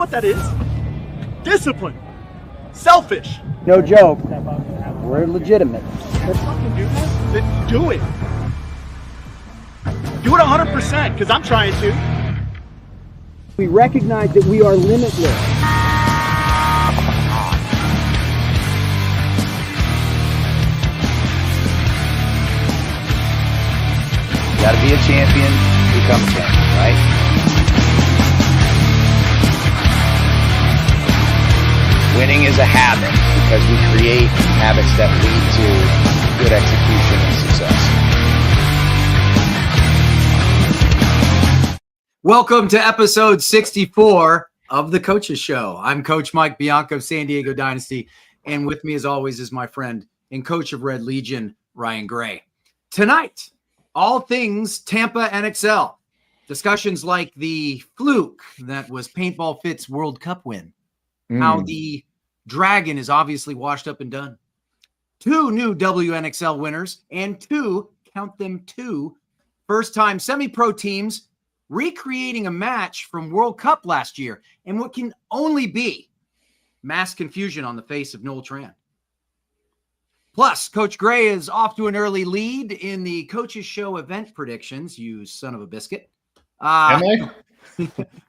What that is? Discipline. Selfish. No joke. We're legitimate. Let's fucking do that. Then do it. Do it 100%, because I'm trying to. We recognize that we are limitless. You gotta be a champion, become a champion, right? Winning is a habit because we create habits that lead to good execution and success. Welcome to episode 64 of The Coaches Show. I'm Coach Mike Bianco of San Diego Dynasty, and with me as always is my friend and coach of Red Legion, Ryan Gray. Tonight, all things Tampa NXL. Discussions like the fluke that was Paintball Fit's World Cup win. How the Dragon is obviously washed up and done. 2 new WNXL winners and 2, count them 2, first-time semi-pro teams recreating a match from World Cup last year and what can only be mass confusion on the face of Noel Tran. Plus, Coach Gray is off to an early lead in the Coaches Show event predictions, you son of a biscuit. Am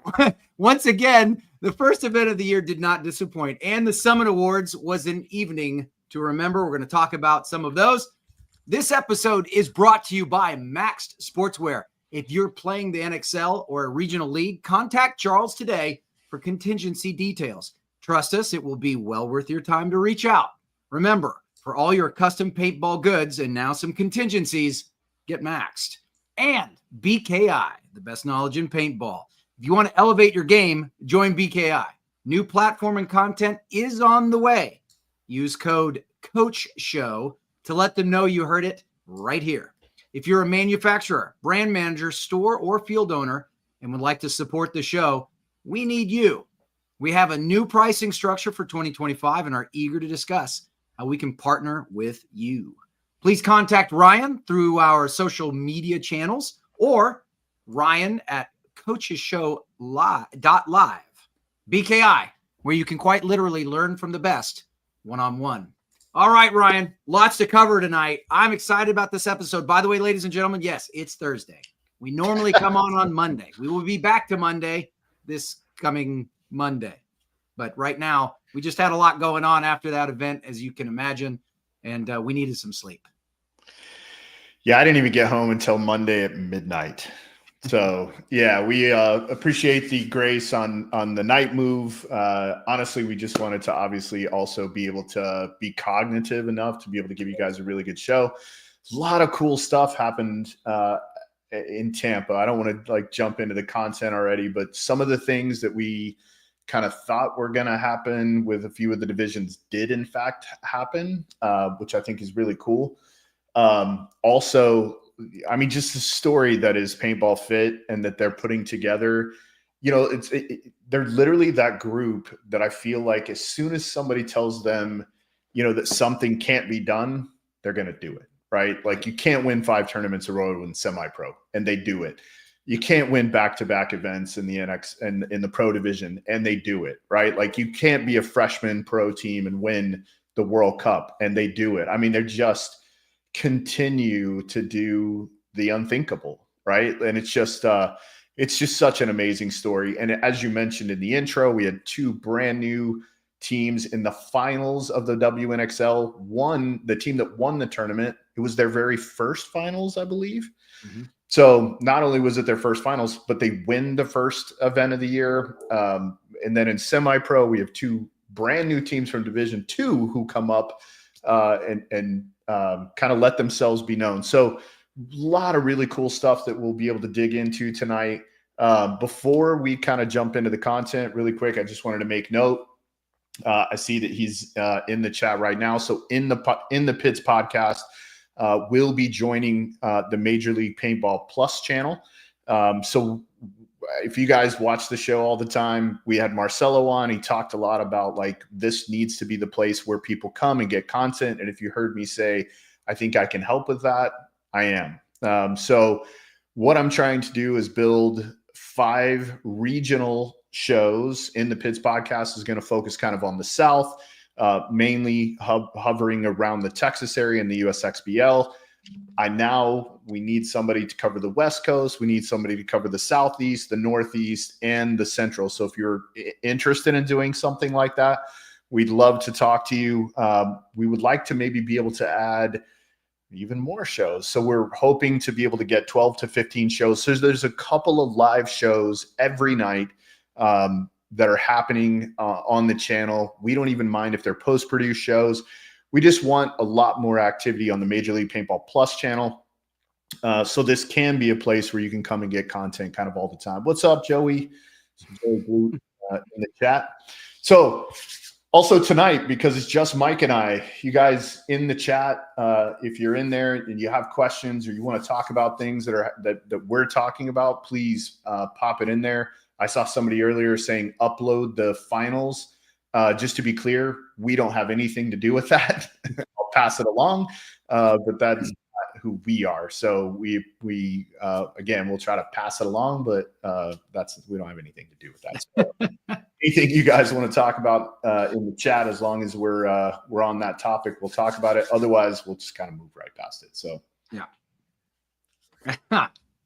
I? Once again, the first event of the year did not disappoint, and the Summit Awards was an evening to remember. We're going to talk about some of those. This episode is brought to you by Maxed Sportswear. If you're playing the NXL or a regional league, contact Charles today for contingency details. Trust us, it will be well worth your time to reach out. Remember, for all your custom paintball goods and now some contingencies, get Maxed. And BKI, the best knowledge in paintball. If you want to elevate your game, join BKI. New platform and content is on the way. Use code COACHSHOW to let them know you heard it right here. If you're a manufacturer, brand manager, store, or field owner and would like to support the show, we need you. We have a new pricing structure for 2025 and are eager to discuss how we can partner with you. Please contact Ryan through our social media channels or Ryan at coachesshow.live. BKI, where you can quite literally learn from the best one-on-one. All right, Ryan, lots to cover tonight. I'm excited about this episode. By the way, ladies and gentlemen, yes, it's Thursday. We normally come on Monday. We will be back to Monday this coming Monday. But right now, we just had a lot going on after that event, as you can imagine, and we needed some sleep. Yeah, I didn't even get home until Monday at midnight. So, yeah, we appreciate the grace on the night move. Honestly, we just wanted to obviously also be able to be cognitive enough to be able to give you guys a really good show. A lot of cool stuff happened in Tampa. I don't want to jump into the content already, but some of the things that we kind of thought were going to happen with a few of the divisions did in fact happen, which I think is really cool. Also, I mean, just the story that is Paintball Fit and that they're putting together, they're literally that group that I feel like as soon as somebody tells them, that something can't be done, they're going to do it, right? Like you can't win 5 tournaments in a row in semi-pro and they do it. You can't win back-to-back events in the NX and in the pro division and they do it, right? Like you can't be a freshman pro team and win the World Cup and they do it. I mean, they're just continue to do the unthinkable, right? And it's just such an amazing story. And as you mentioned in the intro, we had 2 brand new teams in the finals of the WNXL. The team that won the tournament, it was their very first finals, I believe. Mm-hmm. So not only was it their first finals, but they win the first event of the year. And then in semi-pro, we have 2 brand new teams from Division 2 who come up and kind of let themselves be known. So a lot of really cool stuff that we'll be able to dig into tonight. Before we kind of jump into the content really quick, I just wanted to make note. I see that he's in the chat right now. So in the Pits podcast, we'll be joining the Major League Paintball Plus channel. So if you guys watch the show all the time, we had Marcelo on. He talked a lot about this needs to be the place where people come and get content. And if you heard me say, I think I can help with that, I am. So what I'm trying to do is build 5 regional shows in the Pids podcast is going to focus kind of on the South, mainly hovering around the Texas area and the USXBL. We need somebody to cover the West Coast. We need somebody to cover the Southeast, the Northeast, and the Central. So if you're interested in doing something like that, we'd love to talk to you. We would like to maybe be able to add even more shows. So we're hoping to be able to get 12 to 15 shows. So there's a couple of live shows every night that are happening on the channel. We don't even mind if they're post-produced shows. We just want a lot more activity on the Major League Paintball Plus channel. So this can be a place where you can come and get content kind of all the time. What's up, Joey? Joey Blue in the chat. So also tonight, because it's just Mike and I, you guys in the chat, if you're in there and you have questions or you want to talk about things that we're talking about, please pop it in there. I saw somebody earlier saying upload the finals. Just to be clear, we don't have anything to do with that. I'll pass it along, but that's not who we are. So we again, we'll try to pass it along, but we don't have anything to do with that. So anything you guys want to talk about in the chat, as long as we're on that topic, we'll talk about it. Otherwise, we'll just kind of move right past it. So yeah,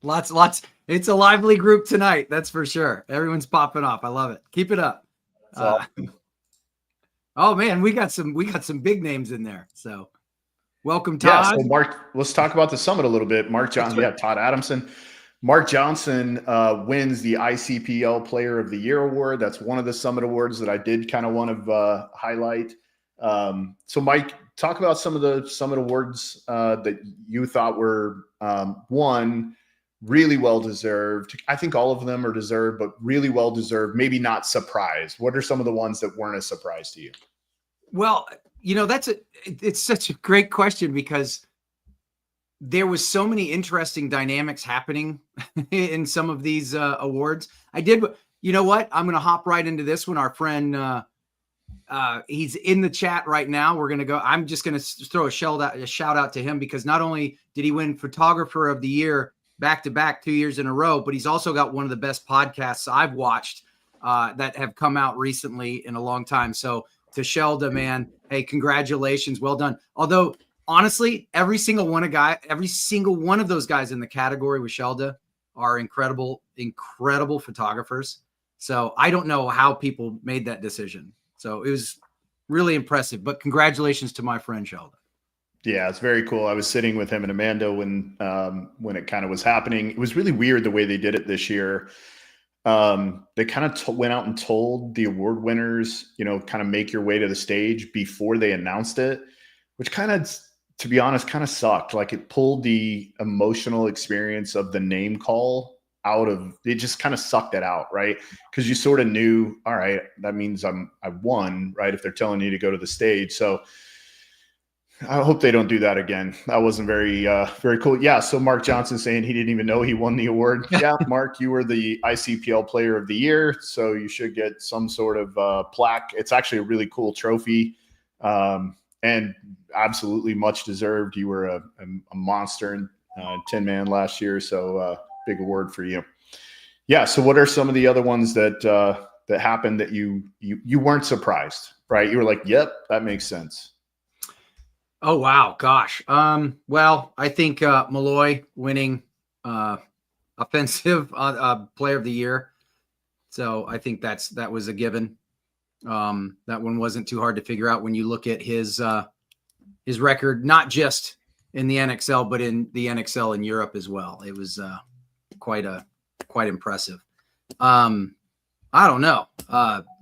lots. It's a lively group tonight, that's for sure. Everyone's popping off. I love it. Keep it up. Oh man, we got some big names in there. So welcome, Todd. Yeah, so Mark, let's talk about the summit a little bit. Mark Johnson, yeah, Todd Adamson. Mark Johnson wins the ICPL Player of the Year award. That's one of the summit awards that I did kind of want to highlight. So Mike, talk about some of the summit awards that you thought were one, really well deserved. I think all of them are deserved, but really well deserved, maybe not surprised. What are some of the ones that weren't a surprise to you? Well, it's such a great question because there was so many interesting dynamics happening in some of these awards. You know what? I'm going to hop right into this one. Our friend, he's in the chat right now. I'm just going to throw a shout out to him because not only did he win Photographer of the Year back-to-back 2 years in a row, but he's also got one of the best podcasts I've watched that have come out recently in a long time. So to Shelda, man, hey, congratulations. Well done. Although, honestly, every single one of those guys in the category with Shelda are incredible photographers. So I don't know how people made that decision. So it was really impressive, but congratulations to my friend Shelda. Yeah, it's very cool. I was sitting with him and Amanda when it kind of was happening. It was really weird the way they did it this year. They kind of went out and told the award winners, kind of make your way to the stage before they announced it, which kind of, to be honest, kind of sucked. Like it pulled the emotional experience of the name call out of it, just kind of sucked it out, right? Because you sort of knew, all right, that means I won, right? If they're telling you to go to the stage. So I hope they don't do that again. That wasn't very cool. Yeah. So Mark Johnson saying he didn't even know he won the award. Yeah, Mark, you were the ICPL Player of the Year, so you should get some sort of plaque. It's actually a really cool trophy, and absolutely much deserved. You were a monster in Tin Man last year, so big award for you. Yeah. So what are some of the other ones that happened that you weren't surprised, right? You were like, yep, that makes sense. Oh, wow. Gosh. Well, I think Malloy winning offensive Player of the Year. So I think that was a given. That one wasn't too hard to figure out when you look at his record, not just in the NXL, but in the NXL in Europe as well. It was quite impressive. I don't know.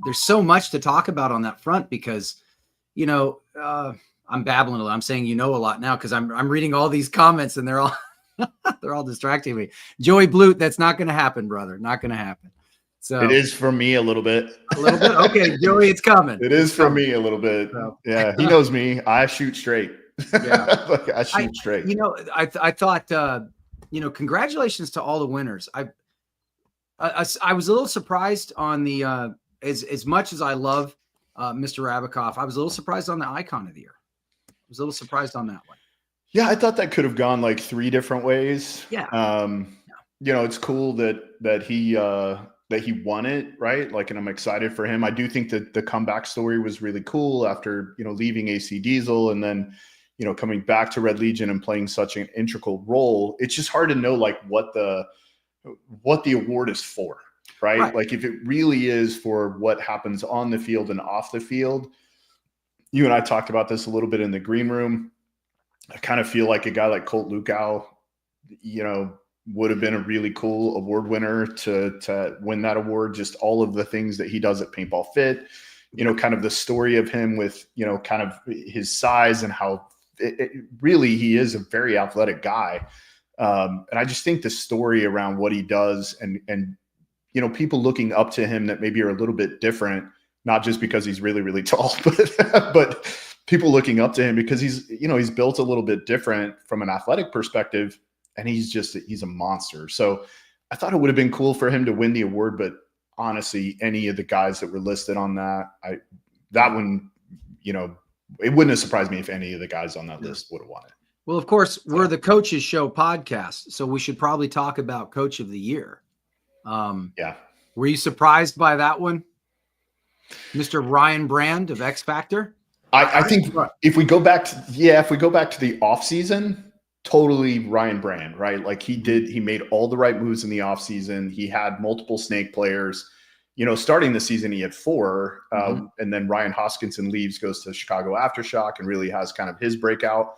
There's so much to talk about on that front because, I'm babbling a lot. I'm saying a lot now because I'm reading all these comments and they're all distracting me. Joey Blute, that's not going to happen, brother. Not going to happen. So it is for me a little bit. A little bit. Okay, Joey, it's coming. It is for me a little bit. So. Yeah, he knows me. I shoot straight. Yeah, I shoot straight. I thought congratulations to all the winners. I was a little surprised on the as much as I love Mr. Rabikoff, I was a little surprised on the Icon of the Year. I was a little surprised on that one. Yeah, I thought that could have gone like 3 different ways. Yeah. It's cool that he that he won it, right? Like, and I'm excited for him. I do think that the comeback story was really cool after, leaving AC Diesel and then, coming back to Red Legion and playing such an integral role. It's just hard to know like what the award is for, right? Like if it really is for what happens on the field and off the field. You and I talked about this a little bit in the green room. I kind of feel like a guy like Colt Lukow, would have been a really cool award winner to win that award. Just all of the things that he does at Paintball Fit, kind of the story of him with, kind of his size and how really he is a very athletic guy. And I just think the story around what he does and people looking up to him that maybe are a little bit different, not just because he's really, really tall, but people looking up to him because he's built a little bit different from an athletic perspective. And he's a monster. So I thought it would have been cool for him to win the award, but honestly, any of the guys that were listed on that one, it wouldn't have surprised me if any of the guys on that list would have won it. Well, of course, we're the Coaches Show podcast, so we should probably talk about Coach of the Year. Yeah. Were you surprised by that one? Mr. Ryan Brand of X Factor? I think if we go back to the offseason, totally Ryan Brand, right? Like he made all the right moves in the offseason. He had multiple snake players. Starting the season, he had 4. And then Ryan Hoskinson leaves, goes to Chicago Aftershock, and really has kind of his breakout.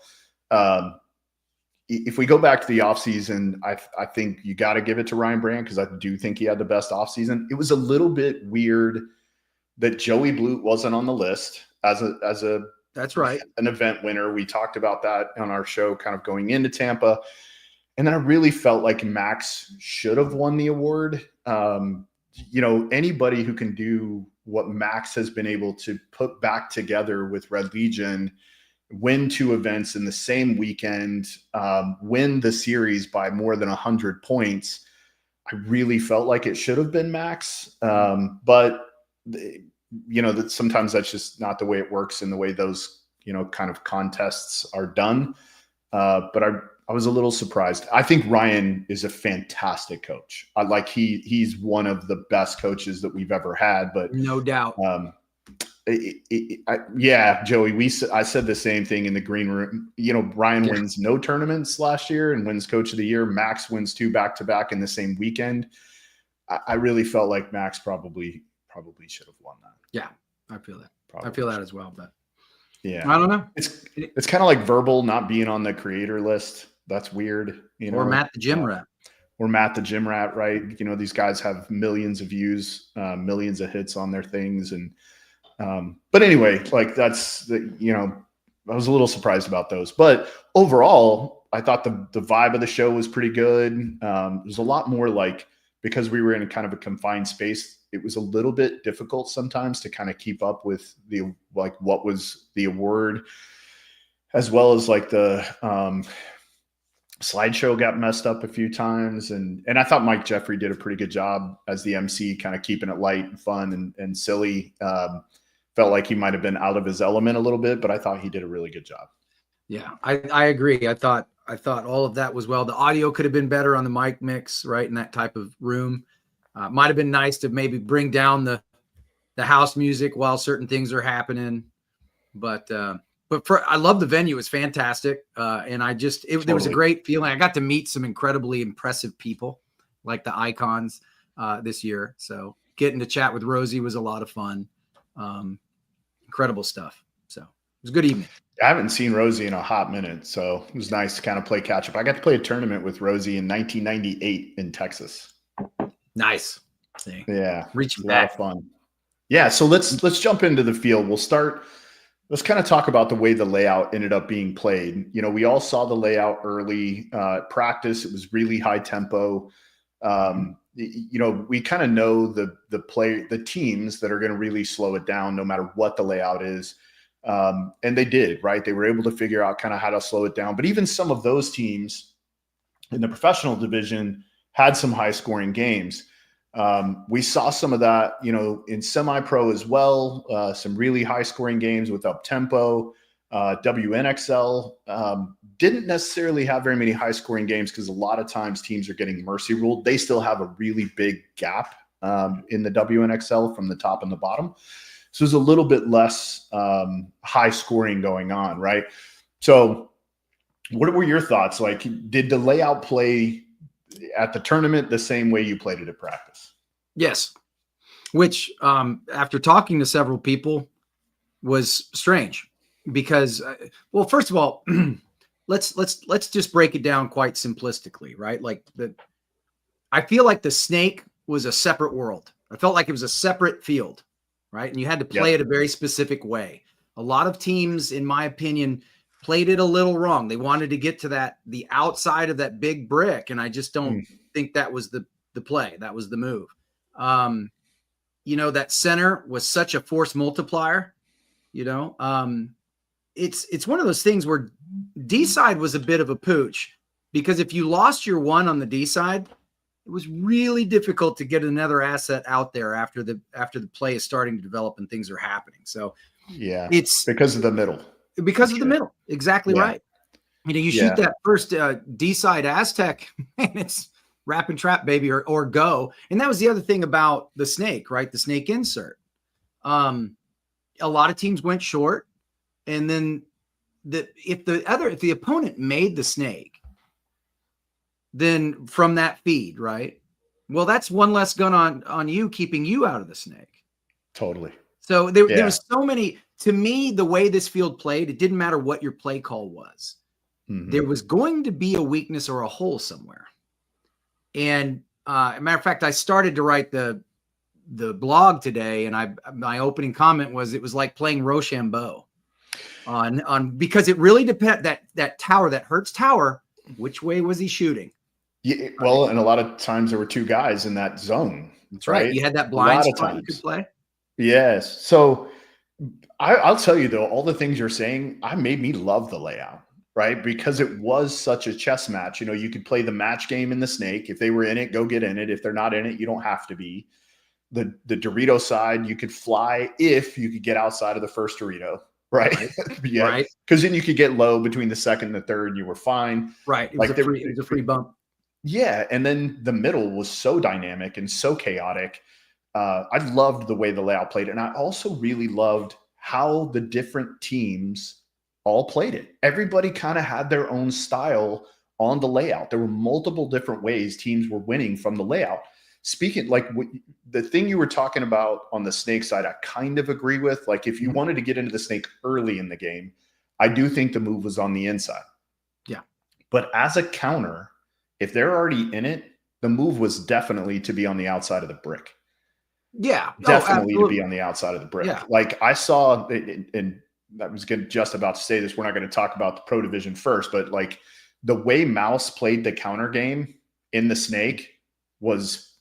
If we go back to the offseason, I think you got to give it to Ryan Brand because I do think he had the best offseason. It was a little bit weird that Joey Blute wasn't on the list as a that's right, an event winner. We talked about that on our show kind of going into Tampa. And then I really felt like Max should have won the award. Anybody who can do what Max has been able to put back together with Red Legion, win 2 events in the same weekend, win the series by more than 100 points. I really felt like it should have been Max. But that sometimes that's just not the way it works in the way those, kind of contests are done. But I was a little surprised. I think Ryan is a fantastic coach. He's one of the best coaches that we've ever had, but no doubt. Joey, I said the same thing in the green room. Ryan wins no tournaments last year and wins Coach of the Year. Max wins 2 back-to-back in the same weekend. I really felt like Max probably should have won that. Yeah, I feel that. Probably I feel that as well, but yeah, I don't know. It's kind of like Verbal not being on the creator list. That's weird. Or Matt the Gym Rat. Or Matt the Gym Rat, right? These guys have millions of views, millions of hits on their things. And but anyway, like I was a little surprised about those. But overall, I thought the vibe of the show was pretty good. There's a lot more like, because we were in a kind of a confined space, it was a little bit difficult sometimes to kind of keep up with what was the award, as well as like the slideshow got messed up a few times. And I thought Mike Jeffrey did a pretty good job as the MC, kind of keeping it light and fun and silly. Felt like he might've been out of his element a little bit, but I thought he did a really good job. Yeah, I agree. I thought all of that was well. The audio could have been better on the mic mix, right? In that type of room. Might have been nice to maybe bring down the house music while certain things are happening. But I love the venue. It was fantastic. And there was a great feeling. I got to meet some incredibly impressive people like the icons this year. So getting to chat with Rosie was a lot of fun. Incredible stuff. So it was a good evening. I haven't seen Rosie in a hot minute, so it was nice to kind of play catch up. I got to play a tournament with Rosie in 1998 in Texas. Nice. Yeah. Reaching back. A lot of fun. Yeah. So let's jump into the field. Let's kind of talk about the way the layout ended up being played. We all saw the layout early practice. It was really high tempo. We kind of know the teams that are going to really slow it down no matter what the layout is. And they did, right? They were able to figure out kind of how to slow it down. But even some of those teams in the professional division had some high scoring games. We saw some of that, in semi-pro as well, some really high scoring games with up tempo. WNXL didn't necessarily have very many high scoring games because a lot of times teams are getting mercy ruled. They still have a really big gap in the WNXL from the top and the bottom. So there's a little bit less high scoring going on, right? So what were your thoughts? Like, did the layout play at the tournament the same way you played it at practice? Yes. Which, after talking to several people, was strange because, well, first of all, let's just break it down quite simplistically, right? Like I feel like the snake was a separate world. I felt like it was a separate field, right? And you had to play it a very specific way. A lot of teams, in my opinion, played it a little wrong. They wanted to get to the outside of that big brick, and I just don't think that was the play. That was the move. You know, that center was such a force multiplier. You know, it's one of those things where D side was a bit of a pooch, because if you lost your one on the D side, it was really difficult to get another asset out there after the play is starting to develop and things are happening. So yeah, it's because of the middle. Because of the middle. Exactly right. You know, you shoot that first D side Aztec, and it's wrap and trap, baby, or go. And that was the other thing about the snake, right? The snake insert. A lot of teams went short, and then if the opponent made the snake, then from that feed, right? Well, that's one less gun on you, keeping you out of the snake. Totally. So there was so many. To me, the way this field played, it didn't matter what your play call was. There was going to be a weakness or a hole somewhere. And as a matter of fact, I started to write the blog today, and my opening comment was it was like playing Rochambeau on because it really depends that tower, that Hertz tower, which way was he shooting? Yeah, well, and a lot of times there were two guys in that zone. That's right. You had that blind spot you could play. Yes. So I'll tell you though, all the things you're saying, made me love the layout, right? Because it was such a chess match. You know, you could play the match game in the snake. If they were in it, go get in it. If they're not in it, you don't have to be. The Dorito side, you could fly if you could get outside of the first Dorito, right? Right. Because then you could get low between the second and the third, and you were fine. Right. It was a free bump. Yeah. And then the middle was so dynamic and so chaotic. I loved the way the layout played. And I also really loved how the different teams all played it. Everybody kind of had their own style on the layout. There were multiple different ways teams were winning from the layout. Speaking, like the thing you were talking about on the snake side, I kind of agree with. Like, if you wanted to get into the snake early in the game, I do think the move was on the inside. Yeah. But as a counter, if they're already in it, the move was definitely to be on the outside of the brick. Yeah. Definitely to be on the outside of the brick. Yeah. Like I saw, and I was just about to say this, we're not going to talk about the pro division first, but like the way Mouse played the counter game in the snake was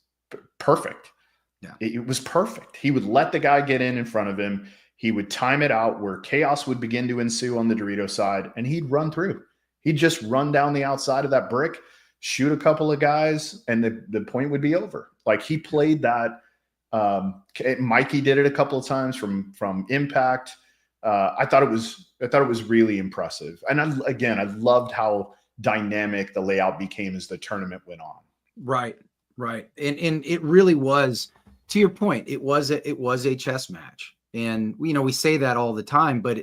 perfect. Yeah. It was perfect. He would let the guy get in front of him. He would time it out where chaos would begin to ensue on the Dorito side, and he'd run through. He'd just run down the outside of that brick, shoot a couple of guys, and the point would be over. Like he played that. Mikey did it a couple of times from impact. I thought it was really impressive. And I loved how dynamic the layout became as the tournament went on. Right. And it really was, to your point, it was a chess match. And we say that all the time, but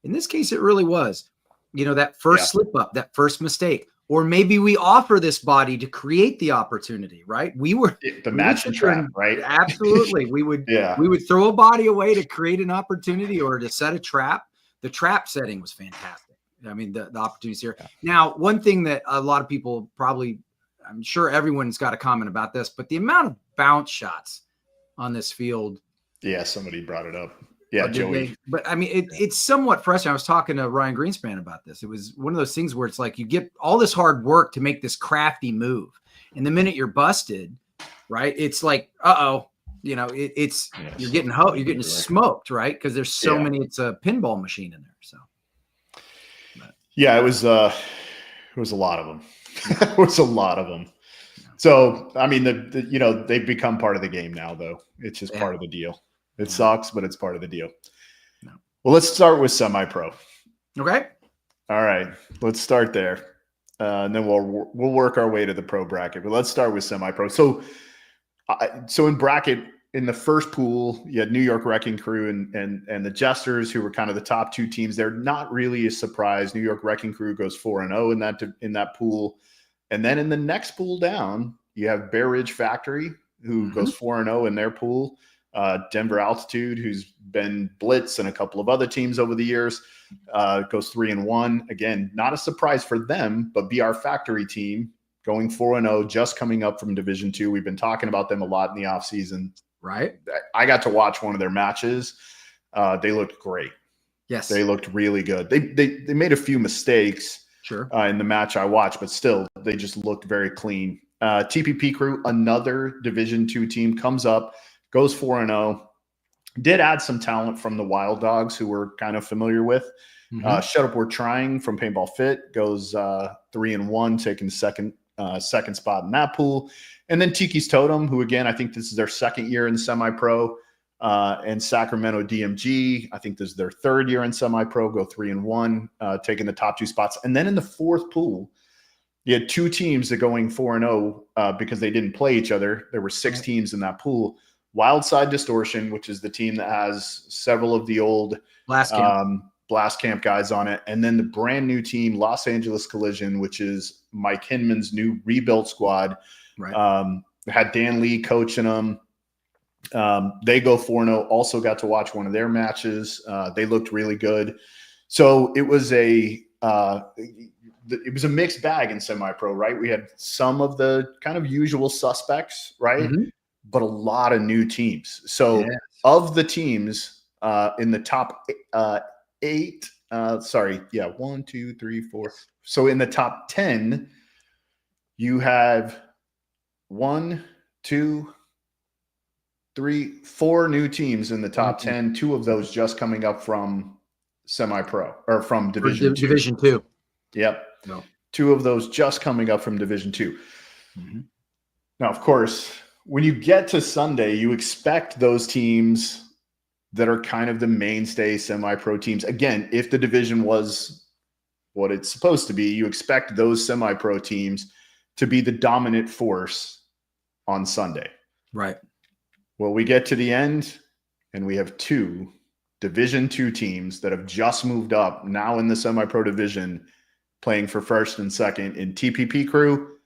in this case, it really was, that first slip up, that first mistake. Or maybe we offer this body to create the opportunity, right? We were the match and trap, right? Absolutely. We would throw a body away to create an opportunity or to set a trap. The trap setting was fantastic. I mean, the opportunities here. Yeah. Now, one thing that a lot of people probably, I'm sure everyone's got a comment about this, but the amount of bounce shots on this field. Yeah, somebody brought it up. Yeah, Joey. But I mean, it's somewhat frustrating. I was talking to Ryan Greenspan about this. It was one of those things where it's like you get all this hard work to make this crafty move, and the minute you're busted, right? It's like, you're getting smoked, right? Because there's so many. It's a pinball machine in there. So, yeah, it was a lot of them. It was a lot of them. So, I mean, they've become part of the game now, though. It's just part of the deal. It sucks, but it's part of the deal. No. Well, let's start with semi-pro. Okay. All right. Let's start there. And then we'll work our way to the pro bracket. But let's start with semi-pro. So So in bracket, in the first pool, you had New York Wrecking Crew and the Jesters, who were kind of the top two teams. They're not really a surprise. New York Wrecking Crew goes 4-0 in that pool. And then in the next pool down, you have Bear Ridge Factory, who goes 4-0 in their pool. Denver Altitude, who's been Blitz and a couple of other teams over the years, goes 3-1. Again, not a surprise for them, but BR Factory team going 4-0, just coming up from Division II. We've been talking about them a lot in the offseason. Right. I got to watch one of their matches. They looked great. Yes. They looked really good. They made a few mistakes in the match I watched, but still, they just looked very clean. TPP Crew, another Division II team, comes up, goes 4-0. Did add some talent from the Wild Dogs, who we're kind of familiar with. Shut Up We're Trying from Paintball Fit goes 3-1, taking the second spot in that pool. And then Tiki's Totem, who, again, I think this is their second year in semi-pro, and Sacramento DMG, I think this is their third year in semi-pro, go 3-1, taking the top two spots. And then in the fourth pool, you had two teams that going 4-0 because they didn't play each other. There were 6 teams in that pool. Wildside Distortion, which is the team that has several of the old Blast Camp guys on it. And then the brand new team, Los Angeles Collision, which is Mike Hinman's new rebuilt squad. Right. Had Dan Lee coaching them. They go 4-0. Also got to watch one of their matches. They looked really good. So it was a mixed bag in semi-pro, right? We had some of the kind of usual suspects, right? But a lot of new teams. So of the teams in the top 8, 1, 2, 3, 4. So in the top 10, you have 1, 2, 3, 4 new teams in the top 10. 2 of those just coming up from semi-pro or from Division 2. Division 2. Yep. No. 2 of those just coming up from Division 2. Now, of course, when you get to Sunday, you expect those teams that are kind of the mainstay semi-pro teams. Again, if the division was what it's supposed to be, you expect those semi-pro teams to be the dominant force on Sunday. Right. Well, we get to the end, and we have 2 Division 2 teams that have just moved up now in the semi-pro division, playing for first and second in TPP Crew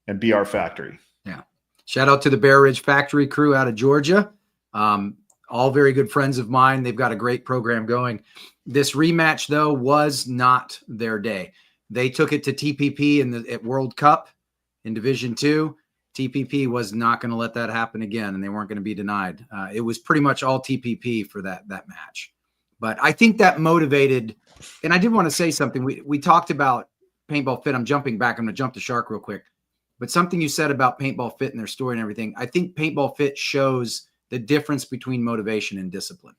and BR Factory. Yeah. Shout out to the Bear Ridge Factory crew out of Georgia. All very good friends of mine. They've got a great program going. This rematch, though, was not their day. They took it to TPP at World Cup in Division 2. TPP was not going to let that happen again, and they weren't going to be denied. It was pretty much all TPP for that match. But I think that motivated, and I did want to say something. We talked about Paintball Fit. I'm jumping back. I'm going to jump the shark real quick. But something you said about Paintball Fit and their story and everything, I think Paintball Fit shows the difference between motivation and discipline.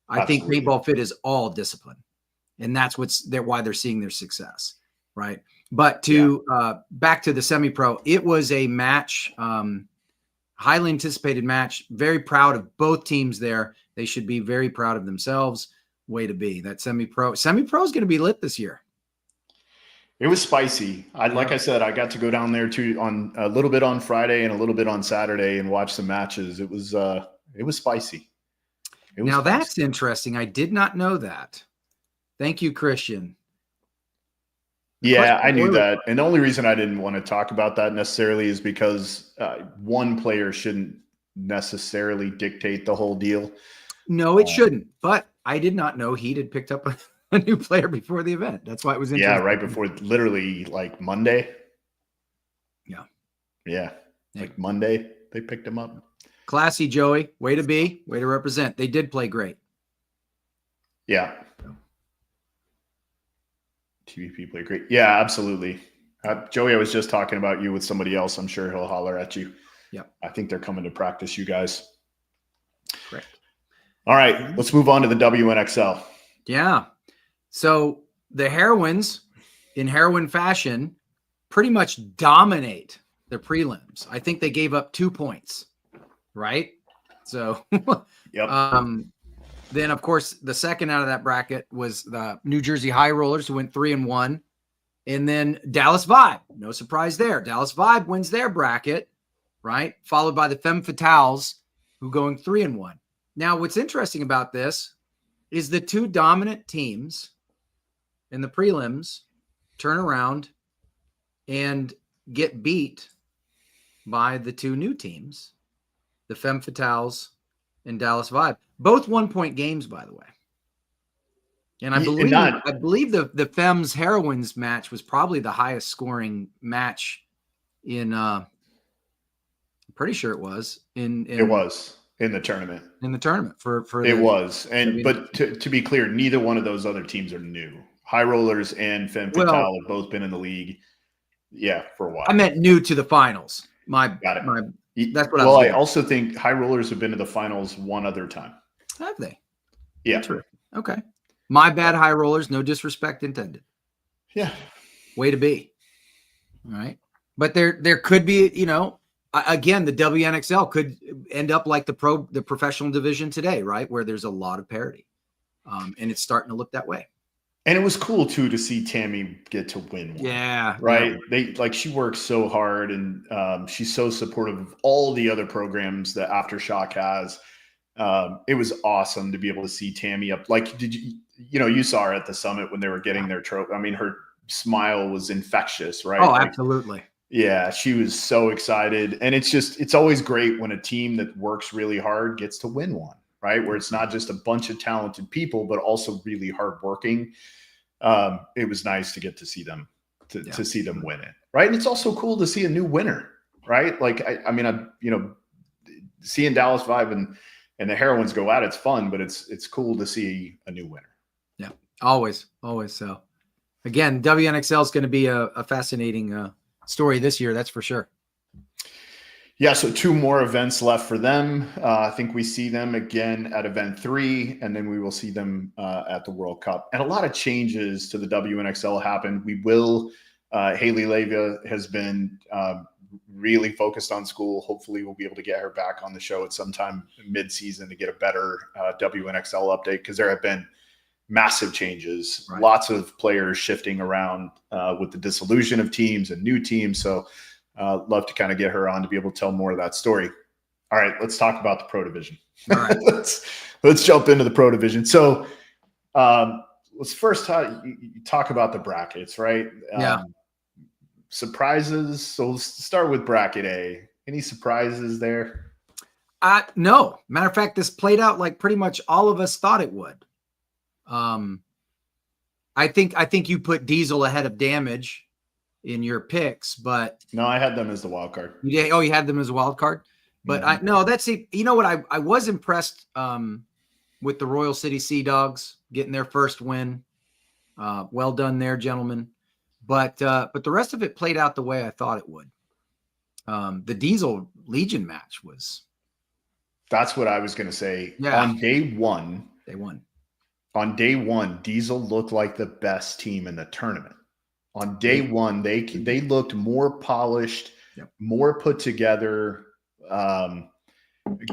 I think Paintball Fit is all discipline, and that's why they're seeing their success, right? But back to the semi-pro, it was a match, highly anticipated match. Very proud of both teams there. They should be very proud of themselves. Way to be. That semi-pro is going to be lit this year. It was spicy. Like I said, I got to go down there on a little bit on Friday and a little bit on Saturday and watch some matches. It was spicy. That's interesting. I did not know that. Thank you, Christian. Yeah, I knew that. And the only reason I didn't want to talk about that necessarily is because one player shouldn't necessarily dictate the whole deal. No, it shouldn't. But I did not know Heat had picked up a new player before the event. That's why it was interesting. Yeah, right before, literally like Monday. Yeah. Like Monday, they picked him up. Classy, Joey. Way to be. Way to represent. They did play great. Yeah. TVP played great. Yeah, absolutely. Joey, I was just talking about you with somebody else. I'm sure he'll holler at you. Yeah. I think they're coming to practice, you guys. Correct. All right, let's move on to the WNXL. Yeah. So the Heroines, in heroine fashion, pretty much dominate the prelims. I think they gave up 2 points, right? So, then, of course, the second out of that bracket was the New Jersey High Rollers, who went 3-1. And then Dallas Vibe. No surprise there. Dallas Vibe wins their bracket. right? Followed by the Femme Fatales, who going 3-1. Now, what's interesting about this is the two dominant teams in the prelims turn around and get beat by the two new teams, the Femme Fatales and Dallas Vibe. Both 1-point games, by the way. And I believe the Femmes Heroines match was probably the highest scoring match in I'm pretty sure it was it was in the tournament. In the tournament for it was. And but to be clear, neither one of those other teams are new. High Rollers and Femme Fatale have both been in the league, for a while. I meant new to the finals. Got it. That's what I also think High Rollers have been to the finals one other time. Have they? Yeah. True. Okay. My bad, High Rollers. No disrespect intended. Yeah. Way to be. All right. But there could be, again, the WNXL could end up like the professional division today, right? Where there's a lot of parity. And it's starting to look that way. And it was cool too to see Tammy get to win one. Yeah. Right. Yeah. She works so hard, and she's so supportive of all the other programs that Aftershock has. It was awesome to be able to see Tammy up. Like, did you saw her at the summit when they were getting their trophy. I mean, her smile was infectious, right? Oh, absolutely. Yeah, she was so excited. And it's always great when a team that works really hard gets to win one, right? Where it's not just a bunch of talented people, but also really hardworking. It was nice to get to see them, to see them win it, right? And it's also cool to see a new winner, right? Like, seeing Dallas Vibe and the Heroines go out, it's fun, but it's cool to see a new winner. Yeah, always so. Again, WNXL is going to be a fascinating story this year, that's for sure. Yeah, so 2 more events left for them. I think we see them again at event 3, and then we will see them at the World Cup. And a lot of changes to the WNXL happened. We will, Haley Levia has been really focused on school. Hopefully we'll be able to get her back on the show at some time mid-season to get a better WNXL update, because there have been massive changes, right. Lots of players shifting around with the dissolution of teams and new teams. So love to kind of get her on to be able to tell more of that story. All right, let's talk about the Pro Division. All right. let's jump into the Pro Division. So let's first talk about the brackets, right? Yeah. Surprises. So let's start with bracket A. Any surprises there? No. Matter of fact, this played out like pretty much all of us thought it would. I think you put Diesel ahead of Damage in your picks, but no, I had them as the wild card. You had them as a wild card, but that's it. You know what? I was impressed with the Royal City Sea Dogs getting their first win. Well done there, gentlemen. But the rest of it played out the way I thought it would. The Diesel Legion match was. That's what I was going to say. Yeah. On day one. On day one, Diesel looked like the best team in the tournament. On day one, they looked more polished, more put together.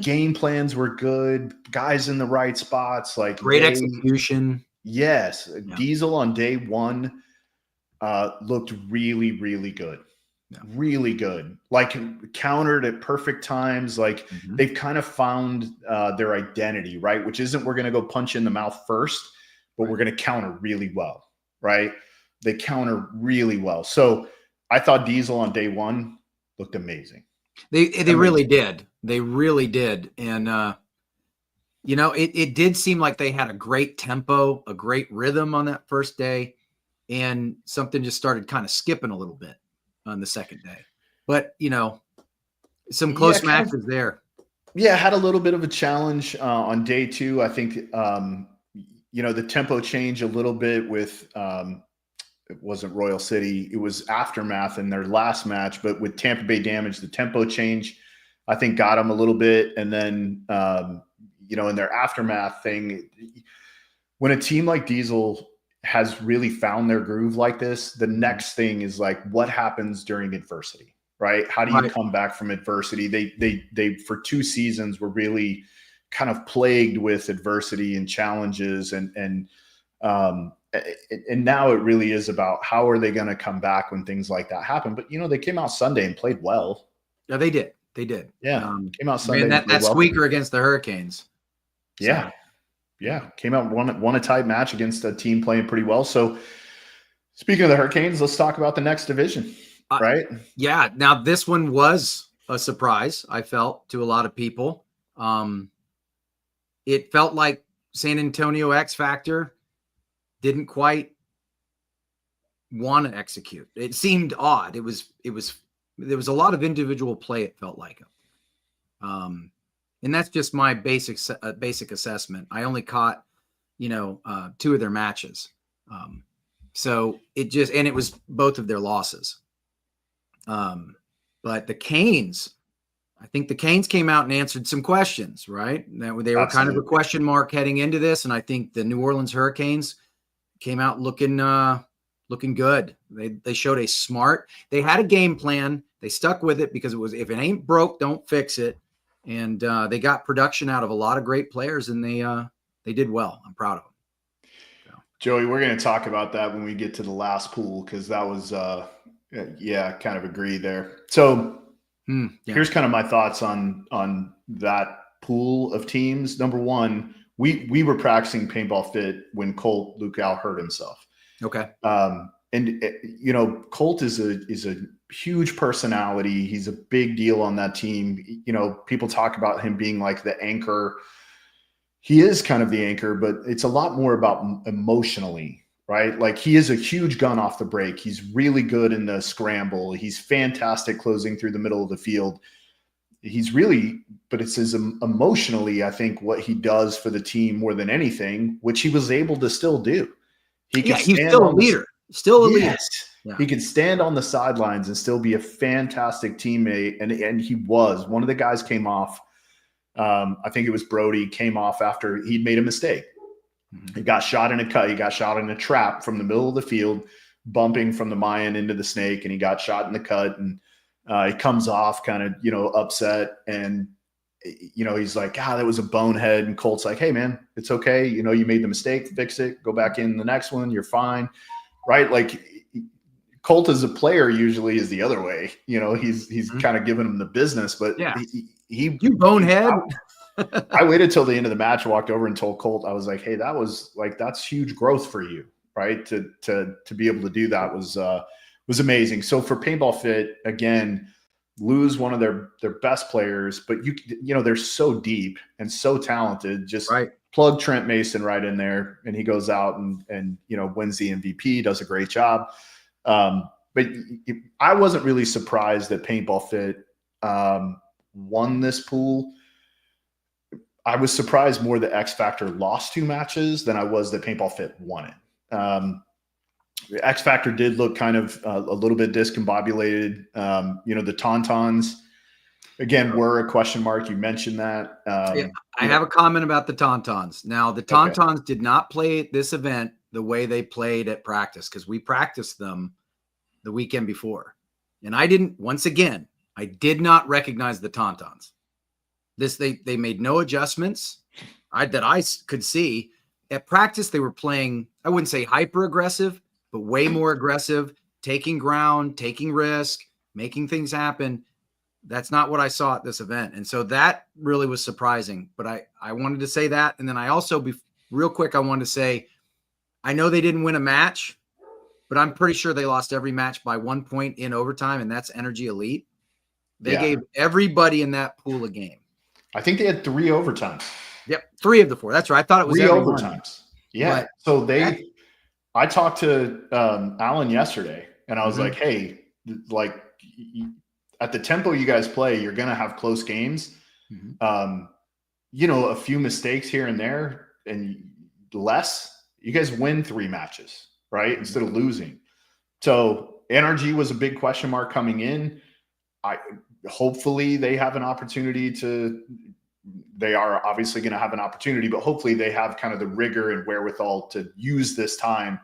Game plans were good. Guys in the right spots. Like great execution. Yes. Yeah. Diesel on day one looked really, really good. Yeah. Really good. Like countered at perfect times. Like they've kind of found their identity, right? Which isn't we're going to go punch in the mouth first, but we're going to counter really well, right? They counter really well. So I thought Diesel on day one looked amazing. They really did. They really did. And, it did seem like they had a great tempo, a great rhythm on that first day. And something just started kind of skipping a little bit on the second day. But, some close matches there. Yeah, had a little bit of a challenge on day 2. I think, the tempo changed a little bit with it wasn't Royal City. It was Aftermath in their last match. But with Tampa Bay Damage, the tempo change, I think, got them a little bit. And then, in their Aftermath thing, when a team like Diesel has really found their groove like this, the next thing is like, what happens during adversity, right? How do you come back from adversity? They for 2 seasons were really kind of plagued with adversity and challenges, and now it really is about how are they going to come back when things like that happen. But they came out Sunday and played well. Yeah, they did. They did. Yeah, came out Sunday. Man, that squeaker against the Hurricanes. Yeah, yeah, came out won a tight match against a team playing pretty well. So, speaking of the Hurricanes, let's talk about the next division, right? Yeah. Now, this one was a surprise, I felt, to a lot of people. It felt like San Antonio X Factor didn't quite want to execute. It seemed odd. There was a lot of individual play, it felt like. And that's just my basic assessment. I only caught, 2 of their matches. So it was both of their losses. But the Canes, I think the Canes came out and answered some questions, right? They were kind of a question mark heading into this. And I think the New Orleans Hurricanes came out looking good. They showed they had a game plan. They stuck with it because it was, if it ain't broke, don't fix it. And they got production out of a lot of great players, and they did well. I'm proud of them. So. Joey, we're going to talk about that when we get to the last pool, because that was, kind of agree there. So here's kind of my thoughts on that pool of teams. Number one, we were practicing Paintball Fit when Colt Lucal hurt himself. Okay. Colt is a huge personality. He's a big deal on that team. People talk about him being like the anchor. He is kind of the anchor, but it's a lot more about emotionally, right? Like, he is a huge gun off the break. He's really good in the scramble. He's fantastic closing through the middle of the field. But it's his emotionally, I think, what he does for the team more than anything, which he was able to still do. He's still a leader. Still a leader. Yeah. He could stand on the sidelines and still be a fantastic teammate. And he was. One of the guys came off. I think it was Brody, came off after he'd made a mistake. He got shot in a cut. He got shot in a trap from the middle of the field, bumping from the Mayan into the snake, and he got shot in the cut. And he comes off kind of, upset. And, he's like, that was a bonehead. And Colt's like, hey, man, it's okay. You made the mistake, fix it, go back in the next one. You're fine. Right. Like, Colt as a player usually is the other way. He's kind of giving him the business, but you bonehead. I waited till the end of the match, walked over and told Colt, I was like, hey, that's huge growth for you. Right. To be able to do that was amazing. So for Paintball Fit, again, lose one of their best players, but they're so deep and so talented. Just plug Trent Mason right in there, and he goes out and wins the MVP, does a great job. But I wasn't really surprised that Paintball Fit won this pool. I was surprised more that X Factor lost 2 matches than I was that Paintball Fit won it. X Factor did look kind of a little bit discombobulated. The Tauntauns, again, were a question mark. You mentioned that. I have a comment about the Tauntauns. Now, the Tauntauns did not play at this event the way they played at practice, because we practiced them the weekend before. And I did not recognize the Tauntauns. They made no adjustments that I could see. At practice, they were playing, I wouldn't say hyper aggressive, but way more aggressive, taking ground, taking risk, making things happen. That's not what I saw at this event. And so that really was surprising. But I wanted to say that. And then I also, real quick, I wanted to say, I know they didn't win a match, but I'm pretty sure they lost every match by 1 point in overtime, and that's Energy Elite. They gave everybody in that pool a game. I think they had 3 overtimes. Yep, 3 of the 4. That's right. I thought it was 3 overtimes. One. Yeah. But so I talked to Alan yesterday, and I was like, hey, like, at the tempo you guys play, you're going to have close games. A few mistakes here and there and less, you guys win 3 matches, right? Instead of losing. So NRG was a big question mark coming in. Hopefully they have an opportunity they are obviously going to have an opportunity, but hopefully they have kind of the rigor and wherewithal to use this time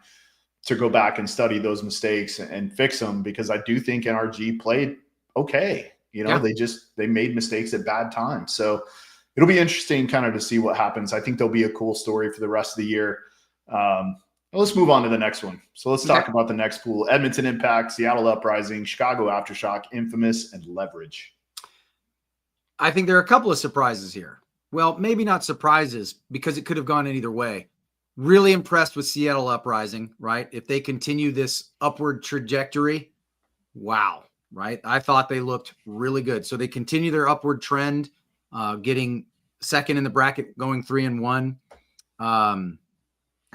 to go back and study those mistakes and fix them, because I do think NRG played okay. They made mistakes at bad times. So it'll be interesting kind of to see what happens. I think there'll be a cool story for the rest of the year. Let's move on to the next one. So let's talk about the next pool: Edmonton Impact, Seattle Uprising, Chicago Aftershock, Infamous, and Leverage. I think there are a couple of surprises here. Well, maybe not surprises because it could have gone either way. Really impressed with Seattle Uprising, right? If they continue this upward trajectory, wow, right? I thought they looked really good. So they continue their upward trend, getting second in the bracket, going 3-1.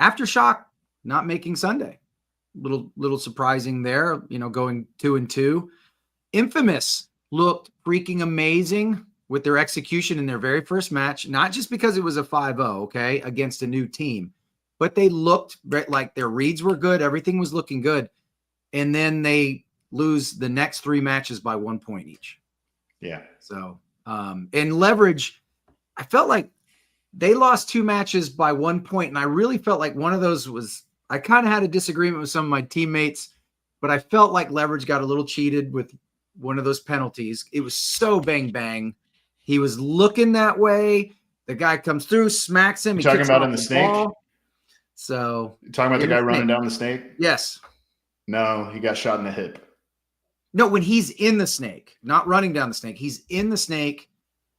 Aftershock not making Sunday. Little surprising there, going 2-2. Infamous looked freaking amazing with their execution in their very first match, not just because it was a 5-0, okay, against a new team, but they looked like their reads were good. Everything was looking good. And then they lose the next 3 matches by 1 point each. Yeah. So, and Leverage, I felt like they lost 2 matches by 1 point. And I really felt like one of those was, I kind of had a disagreement with some of my teammates, but I felt like Leverage got a little cheated with one of those penalties. It was so bang, bang. He was looking that way. The guy comes through, smacks him. You're talking about in the snake? Ball. So You're talking about the guy running down the snake? Yes. No, he got shot in the hip. No, when he's in the snake, not running down the snake. He's in the snake.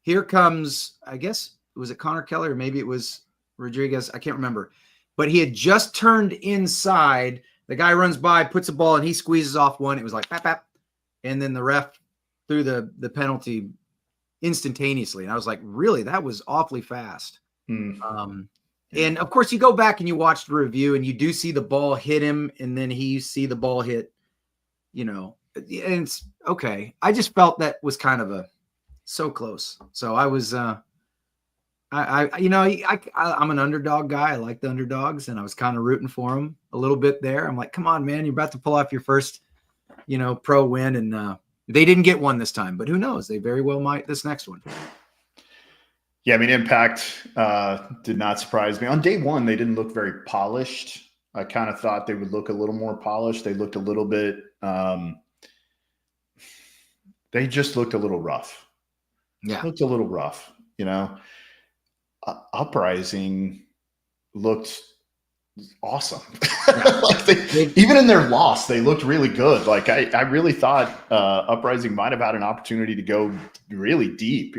Here comes, I guess, was it Connor Kelly or maybe it was Rodriguez? I can't remember. But he had just turned inside. The guy runs by, puts a ball, and he squeezes off one. It was like, pap, pap. And then the ref threw the penalty instantaneously. And I was like, really? That was awfully fast. And of course, you go back and you watch the review and you do see the ball hit him. And then you see the ball hit, and it's okay. I just felt that was kind of so close. So I was, I'm an underdog guy. I like the underdogs, and I was kind of rooting for him a little bit there. I'm like, come on, man, you're about to pull off your first, pro win. And they didn't get one this time, but who knows? They very well might this next one. Yeah, I mean, Impact did not surprise me. On day one, they didn't look very polished. I kind of thought they would look a little more polished. They looked a little bit they just looked a little rough. Yeah. Looked a little rough, Uprising looked awesome. Like even in their loss, they looked really good. Like I really thought Uprising might have had an opportunity to go really deep,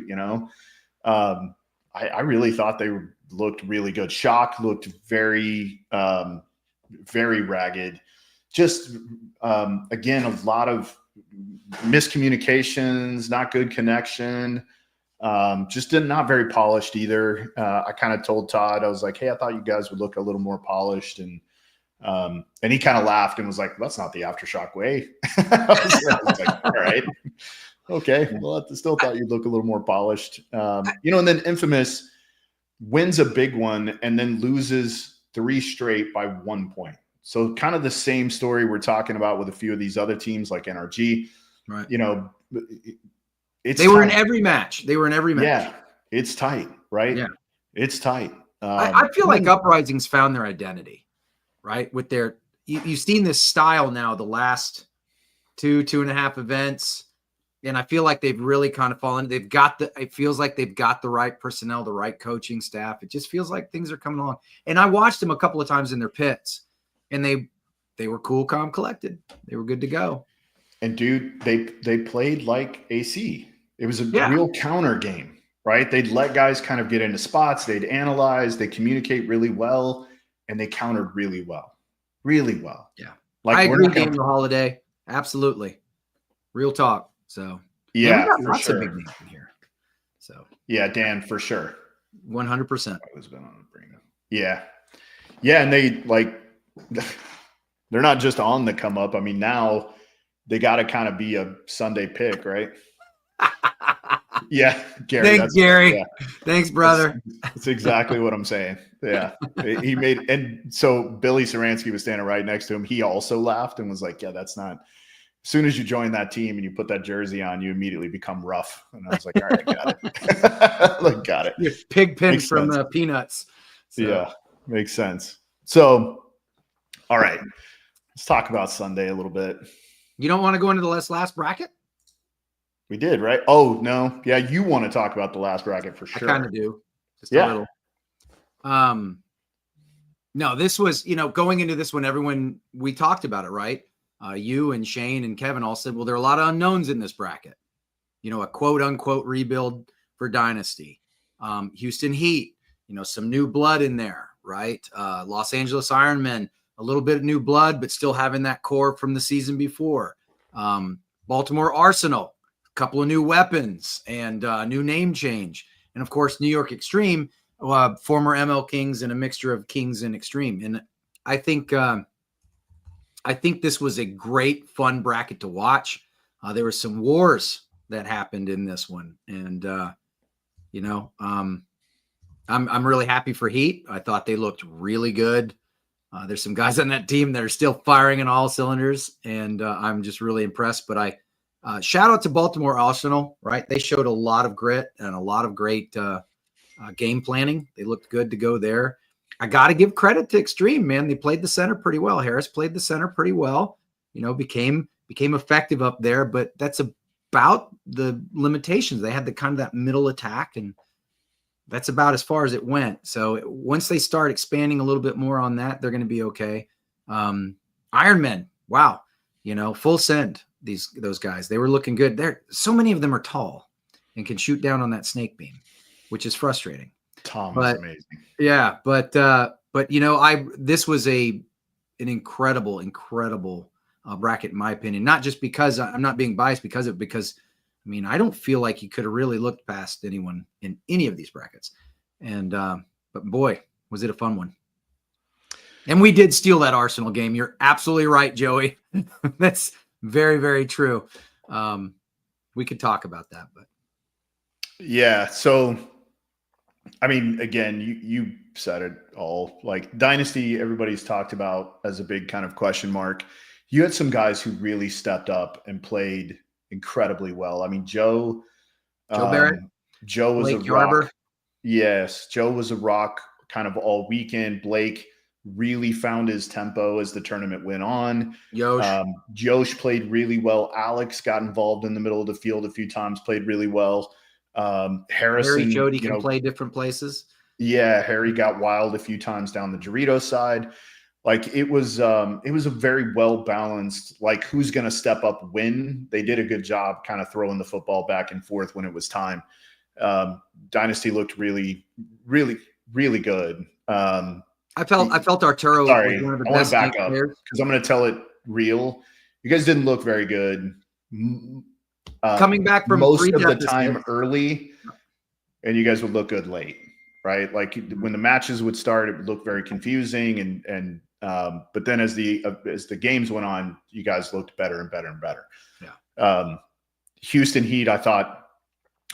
I really thought they looked really good. Shock looked very, very ragged. Just, again, a lot of miscommunications, not good connection. Just not very polished either. I kind of told Todd, I was like, hey, I thought you guys would look a little more polished. And he kind of laughed and was like, that's not the Aftershock way. I was like, all right. Okay. Well, I still thought you'd look a little more polished. And then Infamous wins a big one and then loses 3 straight by 1 point. So kind of the same story we're talking about with a few of these other teams like NRG. Right. They were in every match. Yeah. It's tight, right? Yeah. It's tight. I feel like Uprising's found their identity, right? With their, you've seen this style now the last 2.5 events. And I feel like they've really kind of fallen. It feels like they've got the right personnel, the right coaching staff. It just feels like things are coming along. And I watched them a couple of times in their pits, and they were cool, calm, collected. They were good to go. And dude, they played like AC. It was a real counter game, right? They'd let guys kind of get into spots. They'd analyze, they communicate really well, and they countered really well. Really well. Yeah. Like I agree with Daniel Holiday. Absolutely. Real talk. So yeah, we got for lots sure. of big names in here. So yeah, Dan, for sure. 100%. Yeah. Yeah. And they they're not just on the come up. I mean, now they got to kind of be a Sunday pick, right? Yeah. Gary. Thanks, Gary. Yeah. Thanks, brother. That's exactly what I'm saying. Yeah. He made, and so Billy Saransky was standing right next to him. He also laughed and was like, yeah, that's not. As soon as you join that team and you put that jersey on, you immediately become rough. And I was like, all right, got it. Got it. You're Pigpen from Peanuts. So. Yeah, makes sense. So, all right, let's talk about Sunday a little bit. You don't want to go into the last bracket? We did, right? Oh, no. Yeah, you want to talk about the last bracket for sure. I kind of do. Just a little. No, this was, going into this one, we talked about it, right? You and Shane and Kevin all said, well, there are a lot of unknowns in this bracket. a quote unquote rebuild for Dynasty. Houston Heat, some new blood in there, right? Los Angeles Ironmen, a little bit of new blood, but still having that core from the season before. Baltimore Arsenal, a couple of new weapons and new name change. And of course, New York Extreme, former ML Kings and a mixture of Kings and Extreme. And I think this was a great, fun bracket to watch. There were some wars that happened in this one. And, I'm really happy for Heat. I thought they looked really good. There's some guys on that team that are still firing on all cylinders, and I'm just really impressed. But shout out to Baltimore Arsenal, right? They showed a lot of grit and a lot of great game planning. They looked good to go there. I got to give credit to Extreme, man. They played the center pretty well. Harris played the center pretty well. Became effective up there, but that's about the limitations. They had the kind of that middle attack, and that's about as far as it went. So once they start expanding a little bit more on that, they're going to be okay. Ironmen, wow, full send. Those guys, they were looking good. So many of them are tall and can shoot down on that snake beam, which is frustrating. Tom is amazing. Yeah, but this was an incredible bracket in my opinion. Not just because I'm not being biased because I don't feel like you could have really looked past anyone in any of these brackets. And but boy, was it a fun one. And we did steal that Arsenal game. You're absolutely right, Joey. That's very, very true. We could talk about that, but yeah. So, again, you said it all. Like Dynasty, everybody's talked about as a big kind of question mark. You had some guys who really stepped up and played incredibly well. Joe Barrett, Joe was Blake a rock. Yarber. Yes, Joe was a rock kind of all weekend. Blake really found his tempo as the tournament went on. Josh played really well. Alex got involved in the middle of the field a few times, played really well. Harrison, Harry Jody can play different places. Yeah, Harry got wild a few times down the Dorito side. Like it was a very well balanced, like who's going to step up when. They did a good job kind of throwing the football back and forth when it was time. Dynasty looked really, really, really good. I felt Arturo was one of the I want best to back up because I'm going to tell it real. You guys didn't look very good. Coming back from most of the time early, and you guys would look good late, right? Like when the matches would start, it would look very confusing, but then as the games went on, you guys looked better and better and better. Yeah. Houston Heat, I thought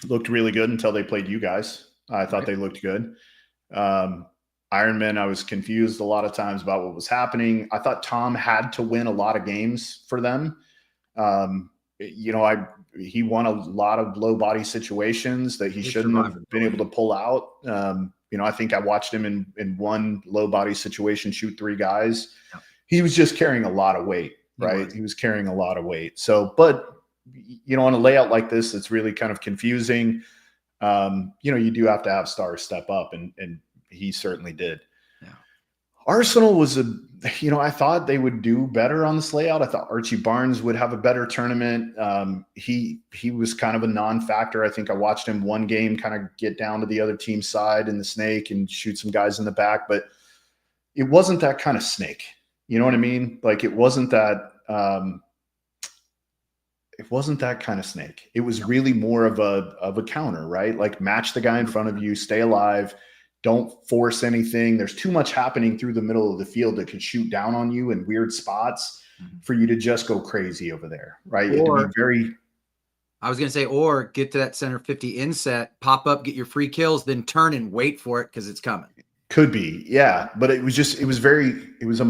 looked really good until they played you guys. I thought they looked good. Ironman, I was confused a lot of times about what was happening. I thought Tom had to win a lot of games for them. He won a lot of low body situations that he shouldn't have been able to pull out. I think I watched him in one low body situation shoot 3 guys. Yeah. He was just carrying a lot of weight, right? He was carrying a lot of weight. So, but on a layout like this, it's really kind of confusing. You do have to have stars step up, and he certainly did. Yeah. Arsenal was I thought they would do better on this layout. I thought Archie Barnes would have a better tournament. He was kind of a non-factor. I think I watched him one game kind of get down to the other team's side in the snake and shoot some guys in the back, but it wasn't that kind of snake. You know what I mean? Like it wasn't that kind of snake. It was really more of a counter, right? Like match the guy in front of you, stay alive. Don't force anything. There's too much happening through the middle of the field that could shoot down on you in weird spots for you to just go crazy over there, right? Or get to that center 50 inset, pop up, get your free kills, then turn and wait for it because it's coming. Could be, yeah. But it was a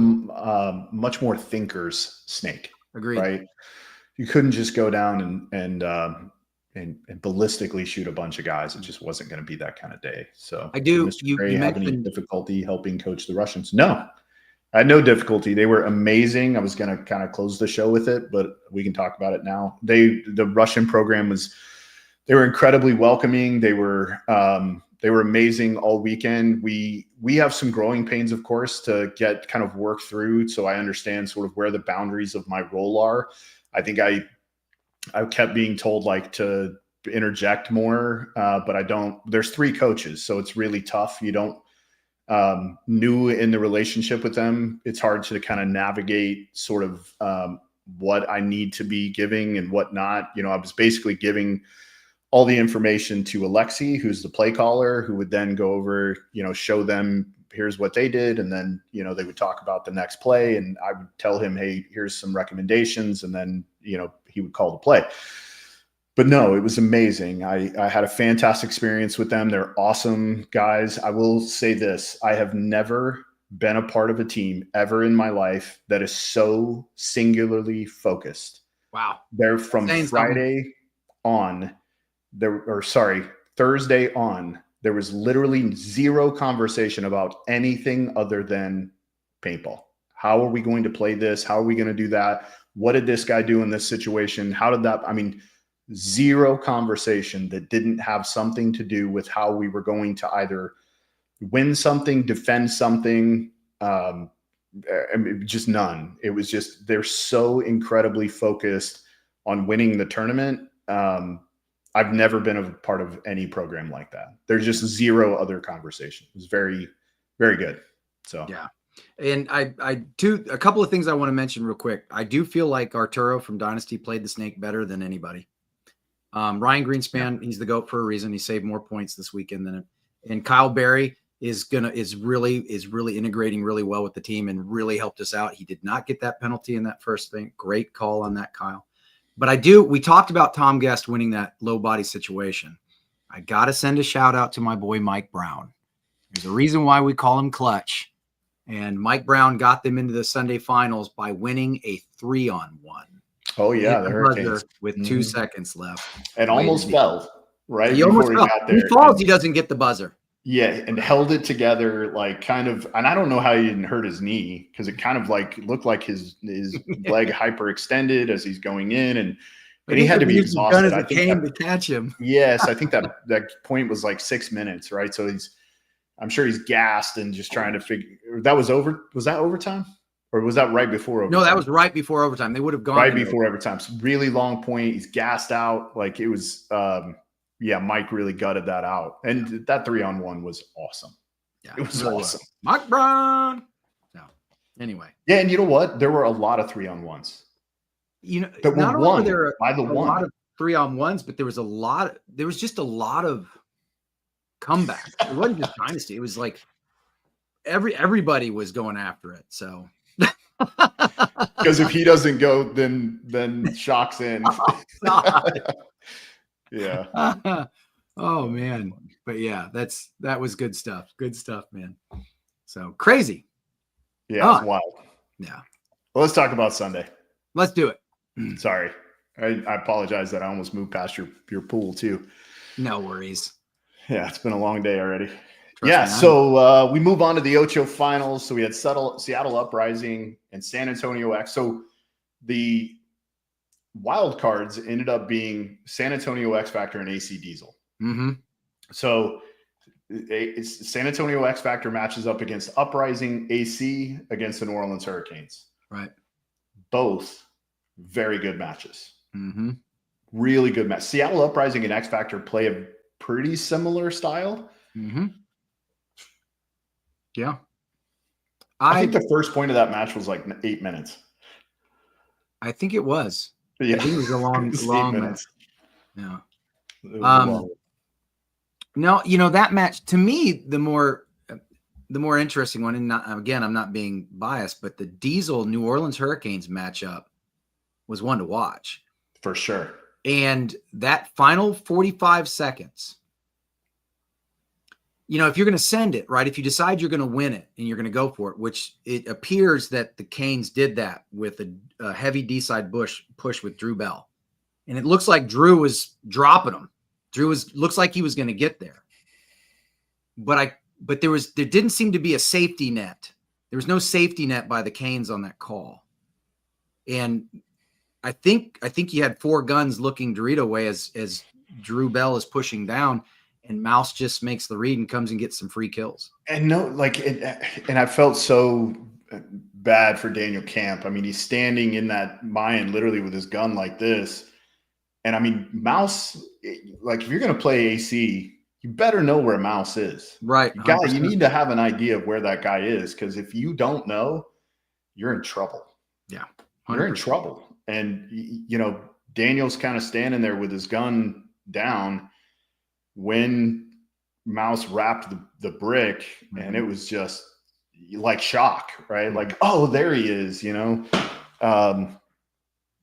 much more thinker's snake. Agreed. Right? You couldn't just go down and ballistically shoot a bunch of guys. It just wasn't going to be that kind of day. So you have any difficulty helping coach the Russians? No, I had no difficulty. They were amazing. I was going to kind of close the show with it, but we can talk about it now. The Russian program they were incredibly welcoming. They were amazing all weekend. We have some growing pains, of course, to get kind of work through. So I understand sort of where the boundaries of my role are. I think I kept being told like to interject more, but I don't. There's 3 coaches, so it's really tough. You don't new in the relationship with them. It's hard to kind of navigate sort of what I need to be giving and what not. You know, I was basically giving all the information to Alexi, who's the play caller, who would then go over, you know, show them here's what they did. And then, you know, they would talk about the next play and I would tell him, hey, here's some recommendations. And then, you know, he would call the play. But no, it was amazing. I had a fantastic experience with them. They're awesome guys. I will say this. I have never been a part of a team ever in my life that is so singularly focused. Wow. They're from Thursday on, there was literally zero conversation about anything other than paintball. How are we going to play this? How are we going to do that? What did this guy do in this situation? How did that, I mean, zero conversation that didn't have something to do with how we were going to either win something, defend something, I mean, just none. It was just, they're so incredibly focused on winning the tournament. I've never been a part of any program like that. There's just zero other conversation. It was very, very good. So, yeah. And a couple of things I want to mention real quick. I do feel like Arturo from Dynasty played the snake better than anybody. Ryan Greenspan, he's the GOAT for a reason. He saved more points this weekend than it. And Kyle Berry is really integrating really well with the team and really helped us out. He did not get that penalty in that first thing. Great call on that, Kyle. But we talked about Tom Guest winning that low body situation. I got to send a shout out to my boy, Mike Brown. There's a reason why we call him Clutch. And Mike Brown got them into the Sunday finals by winning a 3-on-1. Oh yeah, the Hurricanes with 2 seconds left, and almost fell right he before almost he fell. got there. He falls, he doesn't get the buzzer. Yeah, and held it together like kind of, and I don't know how he didn't hurt his knee because it kind of like looked like his leg hyperextended as he's going in, and he had to be exhausted. I think to catch him. Yes, I think that point was like 6 minutes, right? So I'm sure he's gassed and just trying to figure. That was over. Was that overtime? Or was that right before overtime? No, that was right before overtime. They would have gone right before overtime. So really long point. He's gassed out. Like it was, Mike really gutted that out. And that 3-on-1 was awesome. Yeah, it was really awesome. Mike Brown. No, anyway. Yeah, and you know what? There were a lot of 3-on-1s. You know, that not were won only there by the a one. lot of 3-on-1s, but there was just a lot of comebacks. It wasn't just Dynasty. It was like everybody was going after it. So. Because if he doesn't go, then Shock's in. Yeah. Oh man. But yeah, that was good stuff. Good stuff, man. So crazy. Yeah, it's wild. Yeah. Well, let's talk about Sunday. Let's do it. Sorry. I apologize that I almost moved past your pool too. No worries. Yeah, it's been a long day already. So we move on to the Ocho finals. So we had Seattle Uprising and San Antonio X. So the wild cards ended up being San Antonio X Factor and AC Diesel. Mm-hmm. So San Antonio X Factor matches up against Uprising AC against the New Orleans Hurricanes. Right. Both very good matches. Mm-hmm. Really good match. Seattle Uprising and X Factor play a pretty similar style. Mm-hmm. Yeah. I think the first point of that match was like 8 minutes. I think it was. Yeah. I think it was a long 8 minutes. Yeah. No, you know, that match to me, the more interesting one, and I'm not being biased, but the Diesel New Orleans Hurricanes matchup was one to watch. For sure. And that final 45 seconds, you know, if you're going to send it, right, if you decide you're going to win it and you're going to go for it, which it appears that the Canes did that with a heavy D-side push with Drew Bell. And it looks like Drew was dropping him. Looks like he was going to get there. But there didn't seem to be a safety net. There was no safety net by the Canes on that call. And I think you had 4 guns looking Dorito way as Drew Bell is pushing down. And Mouse just makes the read and comes and gets some free kills. And and I felt so bad for Daniel Camp. I mean, he's standing in that mine literally with his gun like this. And I mean, Mouse, like if you're going to play AC, you better know where Mouse is. Right. You need to have an idea of where that guy is, because if you don't know, you're in trouble. Yeah. 100%. You're in trouble. And, you know, Daniel's kind of standing there with his gun down when Mouse wrapped the brick, and it was just like shock, right? Like, oh, there he is, you know?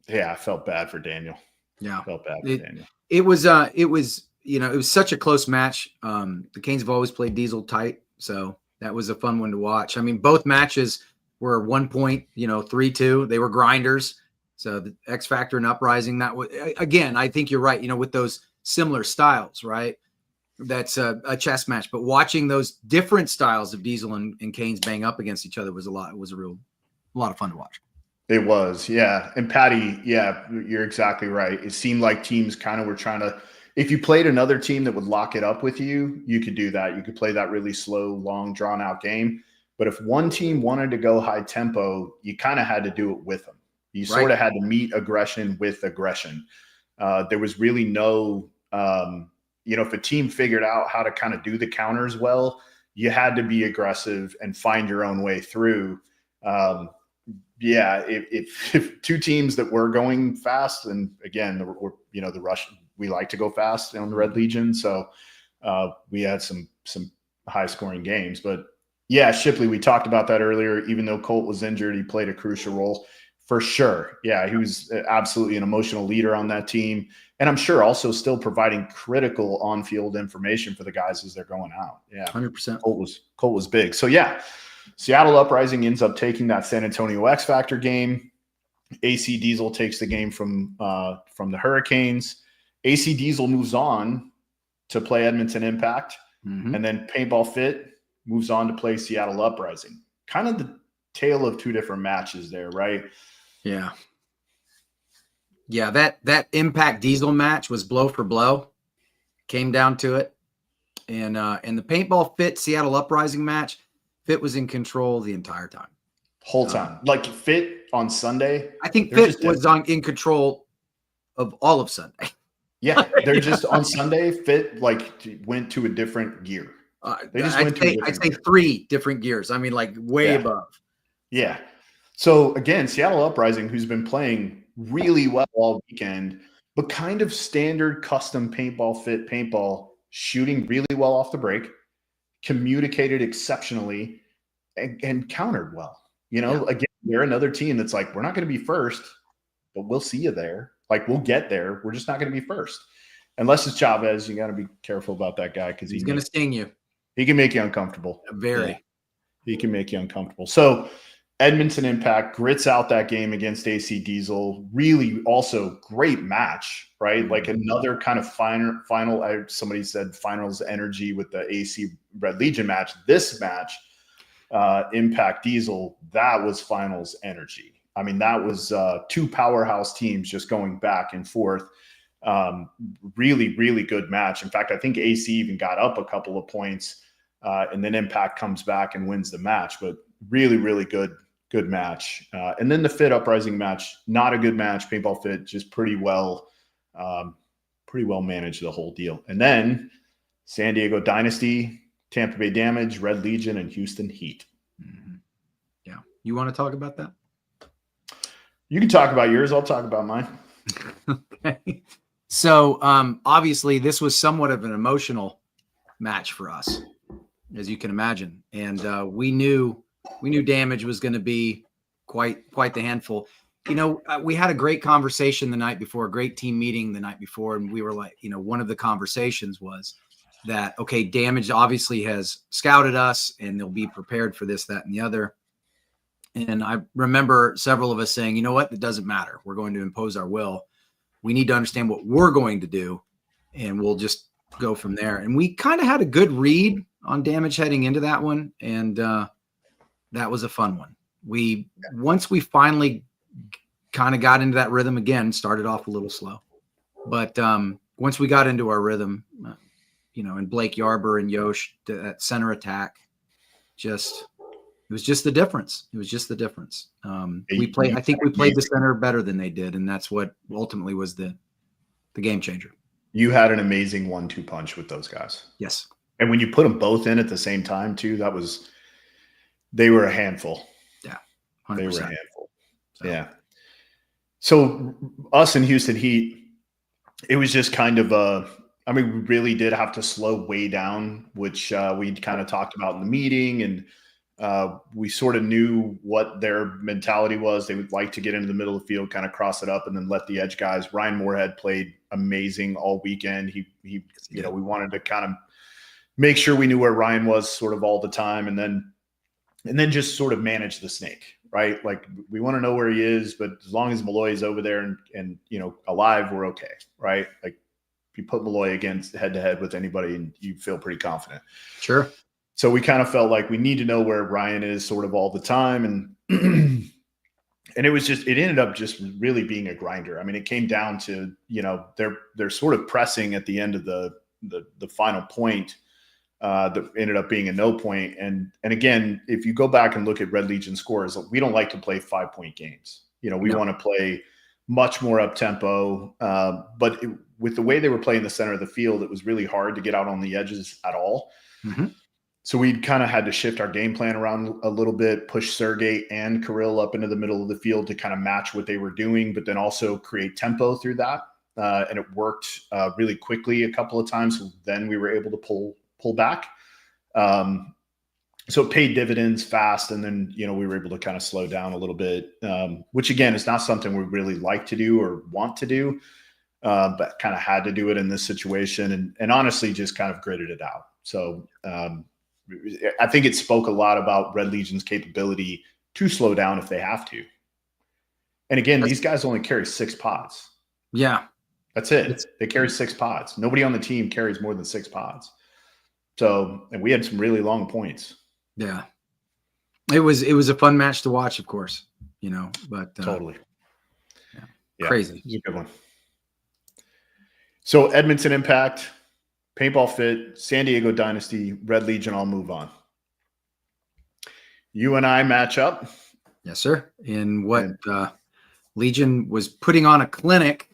Yeah, I felt bad for Daniel. Yeah. I felt bad for Daniel. It was, you know, it was such a close match. The Canes have always played Diesel tight, so that was a fun one to watch. I mean, both matches were 1 point, you know, 3-2. They were grinders. So the X Factor and Uprising, that was, again, I think you're right, you know, with those similar styles, right? That's a chess match. But watching those different styles of Diesel and Canes bang up against each other was a lot of fun to watch. It was, yeah. And Patty, yeah, you're exactly right. It seemed like teams kind of were trying to, if you played another team that would lock it up with you, you could do that. You could play that really slow, long, drawn out game. But if one team wanted to go high tempo, you kind of had to do it with them. You sort of had to meet aggression with aggression. There was really no, you know, if a team figured out how to kind of do the counters well, you had to be aggressive and find your own way through. Yeah, if two teams that were going fast, and again, you know, the Russian, we like to go fast on the Red Legion, so we had some high scoring games. But yeah, Shipley, we talked about that earlier. Even though Colt was injured, he played a crucial role for sure. Yeah, he was absolutely an emotional leader on that team, and I'm sure also still providing critical on-field information for the guys as they're going out. Yeah, 100%. Colt was big. So yeah. Seattle Uprising ends up taking that San Antonio X Factor game. AC Diesel takes the game from the Hurricanes. AC Diesel moves on to play Edmonton Impact, and then Paintball Fit moves on to play Seattle Uprising. Kind of the tale of two different matches there, right? Yeah. Yeah, that Impact Diesel match was blow for blow. Came down to it. And the Paintball Fit Seattle Uprising match, Fit was in control the entire time. Whole time. Like Fit on Sunday. I think Fit was in control of all of Sunday. Yeah, they're just on Sunday. Fit like went to a different gear. They just went to I'd say 3 different gears. I mean, like way above. Yeah. So again, Seattle Uprising, who's been playing really well all weekend, but kind of standard custom Paintball Fit paintball, shooting really well off the break, communicated exceptionally, and countered well. You know, again, they're another team that's like, we're not going to be first, but we'll see you there. Like, we'll get there. We're just not going to be first. Unless it's Chavez, you got to be careful about that guy, because he's going to sting you. He can make you uncomfortable. Very. Yeah. He can make you uncomfortable. So Edmonton Impact grits out that game against AC Diesel. Really also great match, right? Like another kind of final, somebody said finals energy with the AC Red Legion match. This match, Impact Diesel, that was finals energy. I mean, that was 2 powerhouse teams just going back and forth. Really, really good match. In fact, I think AC even got up a couple of points, and then Impact comes back and wins the match. But really, really good match. And then the Fit Uprising match, not a good match. Paintball Fit just pretty well managed the whole deal. And then San Diego Dynasty, Tampa Bay Damage, Red Legion, and Houston Heat. Yeah. You want to talk about that? You can talk about yours. I'll talk about mine. Okay. So obviously this was somewhat of an emotional match for us, as you can imagine. And we knew Damage was going to be quite the handful. You know, we had a great conversation the night before, a great team meeting the night before. And we were like, you know, one of the conversations was that, okay, Damage obviously has scouted us and they'll be prepared for this, that, and the other. And I remember several of us saying, you know what, it doesn't matter. We're going to impose our will. We need to understand what we're going to do, and we'll just go from there. And we kind of had a good read on Damage heading into that one, and that was a fun one. Once we finally kind of got into that rhythm again, started off a little slow. But once we got into our rhythm, you know, and Blake Yarber and Yosh, that center attack, it was just the difference. It was just the difference. I think we played the center better than they did, and that's what ultimately was the the game changer. You had an amazing 1-2 punch with those guys. Yes. And when you put them both in at the same time too, they were a handful. Yeah. 100%. They were a handful. So. Yeah. So us in Houston Heat, it was just kind of we really did have to slow way down, which we kind of talked about in the meeting, and we sort of knew what their mentality was. They would like to get into the middle of the field, kind of cross it up, and then let the edge guys. Ryan Moorhead played amazing all weekend. He we wanted to kind of make sure we knew where Ryan was sort of all the time, and then just sort of manage the snake, right? Like, we want to know where he is, but as long as Malloy is over there and alive, we're okay, right? Like, if you put Malloy against head to head with anybody, and you feel pretty confident. Sure. So we kind of felt like we need to know where Ryan is sort of all the time. And and it ended up just really being a grinder. I mean, it came down to, they're sort of pressing at the end of the final point that ended up being a no point. And again, if you go back and look at Red Legion scores, we don't like to play 5-point games. We want to play much more up tempo. But with the way they were playing the center of the field, it was really hard to get out on the edges at all. Mm-hmm. So we kind of had to shift our game plan around a little bit, push Sergey and Kirill up into the middle of the field to kind of match what they were doing, but then also create tempo through that. And it worked really quickly a couple of times. So then we were able to pull back. So it paid dividends fast. And then, we were able to kind of slow down a little bit, which again, is not something we really like to do or want to do, but kind of had to do it in this situation, and honestly just kind of gritted it out. So I think it spoke a lot about Red Legion's capability to slow down if they have to. And again, these guys only carry 6 pods. Yeah. That's it. They carry 6 pods. Nobody on the team carries more than 6 pods. So, and we had some really long points. Yeah. It was a fun match to watch, of course, but totally. Yeah. Crazy. It was a good one. So Edmonton Impact, Paintball Fit, San Diego Dynasty, Red Legion, I'll move on. You and I match up. Yes, sir. In what Legion was putting on a clinic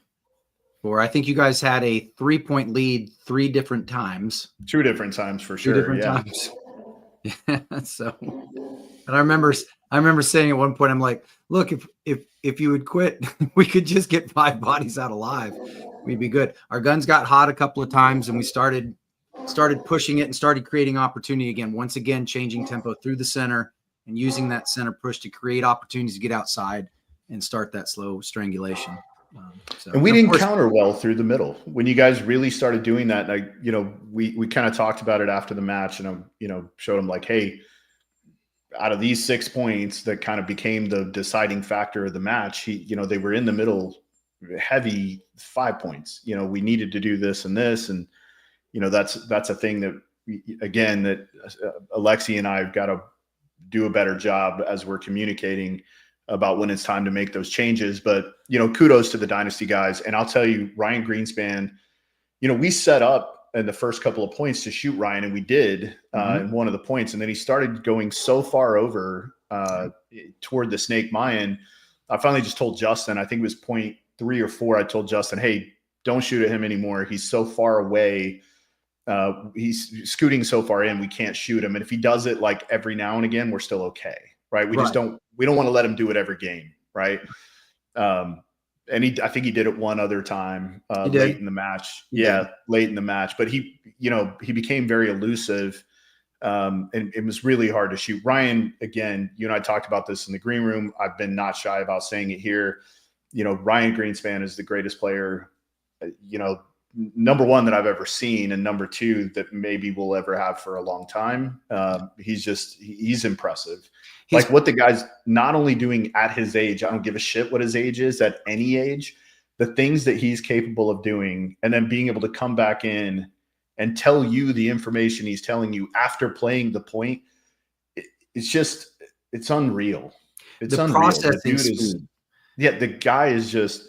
for, I think you guys had a 3-point lead 3 different times. 2 different times for sure. 2 different times. Yeah. So, and I remember saying at one point, I'm like, look, if you would quit, we could just get 5 bodies out alive. We'd be good. Our guns got hot a couple of times, and we started pushing it and started creating opportunity again. Once again, changing tempo through the center and using that center push to create opportunities to get outside and start that slow strangulation. And we didn't counter well through the middle. When you guys really started doing that, we kind of talked about it after the match, and I, showed them like, hey, out of these 6 points that kind of became the deciding factor of the match, they were in the middle, heavy 5 points. We needed to do this and this, and that's a thing that again that Alexi and I have got to do a better job as we're communicating about when it's time to make those changes. But kudos to the Dynasty guys, and I'll tell you, Ryan Greenspan, we set up in the first couple of points to shoot Ryan, and we did in one of the points, and then he started going so far over toward the Snake Mayan. I finally just told Justin, I think it was point 3 or 4, I told Justin, hey, don't shoot at him anymore. He's so far away. He's scooting so far in, we can't shoot him. And if he does it like every now and again, we're still okay, right? We don't want to let him do it every game, right? And I think he did it one other time late in the match. Late in the match. But he became very elusive, and it was really hard to shoot. Ryan, again, you and I talked about this in the green room. I've been not shy about saying it here. Ryan Greenspan is the greatest player, number 1 that I've ever seen, and number 2 that maybe we'll ever have for a long time. He's impressive. Like what the guy's not only doing at his age, I don't give a shit what his age is at any age, the things that he's capable of doing, and then being able to come back in and tell you the information he's telling you after playing the point. It's unreal. It's the unreal. Processing the speed. The guy is just,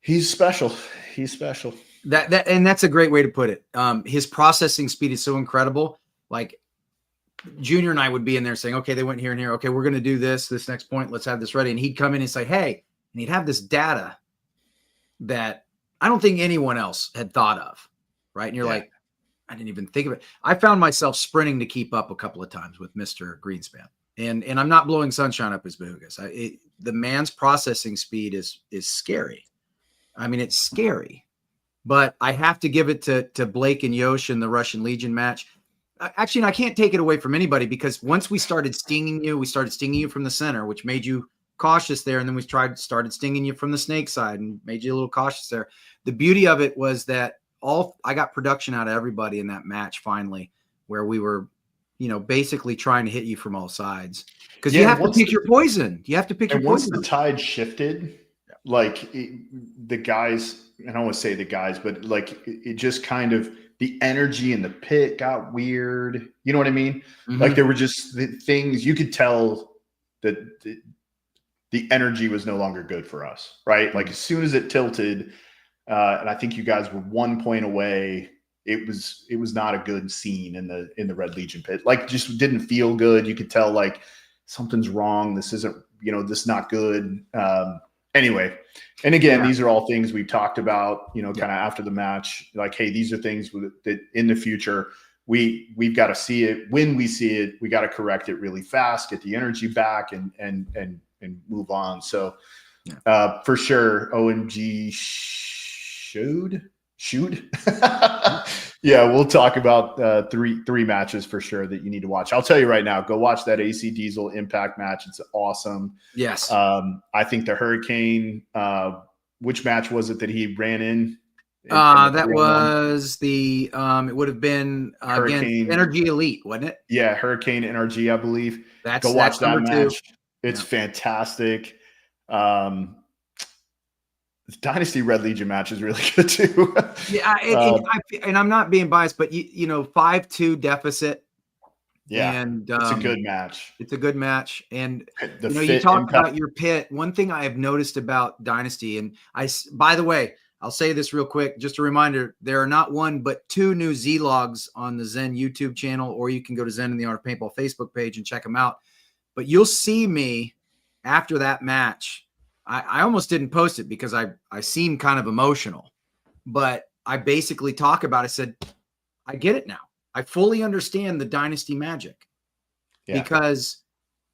he's special. He's special. And that's a great way to put it. His processing speed is so incredible. Like Junior and I would be in there saying, okay, they went here and here. Okay, we're going to do this next point. Let's have this ready. And he'd come in and say, hey, and he'd have this data that I don't think anyone else had thought of, right? And you're like, I didn't even think of it. I found myself sprinting to keep up a couple of times with Mr. Greenspan. And I'm not blowing sunshine up his boogas. The man's processing speed is scary. I mean, it's scary. But I have to give it to Blake and Yosh in the Russian Legion match. Actually, I can't take it away from anybody, because once we started stinging you from the center, which made you cautious there. And then we started stinging you from the snake side and made you a little cautious there. The beauty of it was that I got production out of everybody in that match finally, where we were, basically trying to hit you from all sides, because you have to pick your poison. You have to pick your poison. Once the tide shifted, like the guys, and I don't want to say the guys, but like it just kind of, the energy in the pit got weird. You know what I mean? Mm-hmm. Like there were just things you could tell that the energy was no longer good for us, right? Like as soon as it tilted, and I think you guys were 1 point away, it was not a good scene in the Red Legion pit. Like just didn't feel good. You could tell like something's wrong. This isn't, this is not good. Anyway, and again, these are all things we've talked about, kind of after the match, like, hey, these are things that in the future we've got to see it. When we see it, we got to correct it really fast, get the energy back and move on. So for sure, OMG shoot. Yeah, we'll talk about three matches for sure that you need to watch. I'll tell you right now, go watch that AC Diesel Impact match. It's awesome. Yes. I think the Hurricane, which match was it that he ran in? That was the it would have been against Energy Elite, wasn't it? Yeah, Hurricane NRG, I believe. Go watch that match. It's fantastic. The Dynasty Red Legion match is really good too. Yeah, and I'm not being biased, but 5-2 deficit. Yeah, and it's a good match. It's a good match, and you talked about your pit. One thing I have noticed about Dynasty, and by the way, I'll say this real quick, just a reminder: there are not one but two new Z-logs on the Zen YouTube channel, or you can go to Zen and the Art of Paintball Facebook page and check them out. But you'll see me after that match. I almost didn't post it because I seem kind of emotional, but I basically talk about it. I said, I get it now. I fully understand the Dynasty magic because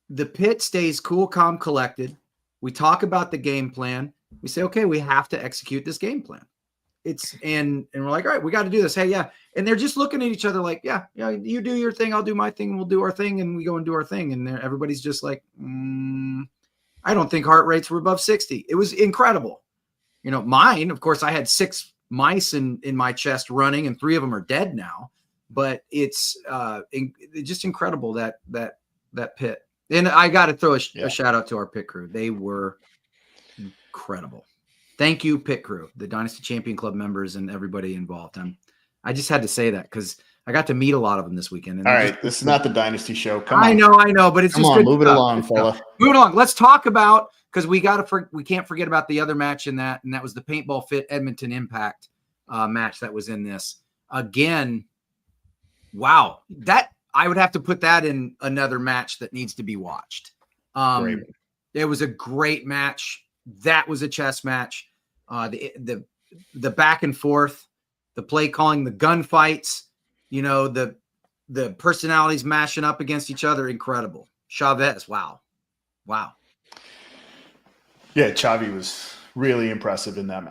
the pit stays cool, calm, collected. We talk about the game plan. We say, okay, we have to execute this game plan. And we're like, all right, we got to do this. Hey, yeah. And they're just looking at each other like, yeah, you do your thing. I'll do my thing. We'll do our thing. And we go and do our thing. And everybody's just like, I don't think heart rates were above 60. It was incredible. Mine, of course, I had 6 mice in my chest running, and 3 of them are dead now. But it's just incredible that pit. And I got to throw a shout out to our pit crew. They were incredible. Thank you, pit crew, the Dynasty Champion Club members, and everybody involved. I just had to say that because I got to meet a lot of them this weekend. And all right, this is not the Dynasty show. Come on. I know, but it's just good. Move it along, fella. Move it along. Let's talk about, because we can't forget about the other match in that, and that was the Paintball Fit Edmonton Impact match that was in this. Again, wow, that I would have to put that in another match that needs to be watched. It was a great match. That was a chess match. The back and forth, the play calling, the gunfights. The personalities mashing up against each other, incredible. Chavez, wow. Yeah, Chavi was really impressive in that.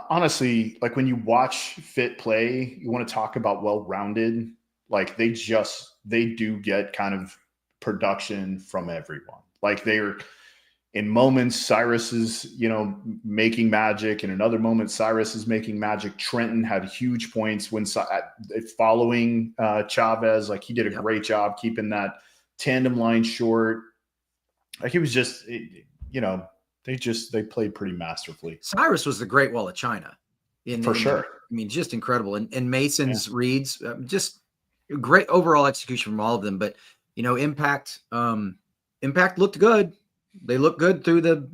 Honestly, like when you watch Fit play, you want to talk about well-rounded. Like they do get kind of production from everyone. Like they're in moments, Cyrus is, making magic. In another moment, Cyrus is making magic. Trenton had huge points when following Chavez. Like he did a great job keeping that tandem line short. Like it was just, they played pretty masterfully. Cyrus was the Great Wall of China. For sure. Just incredible. And Mason's reads, just great overall execution from all of them. But, Impact looked good. They looked good through the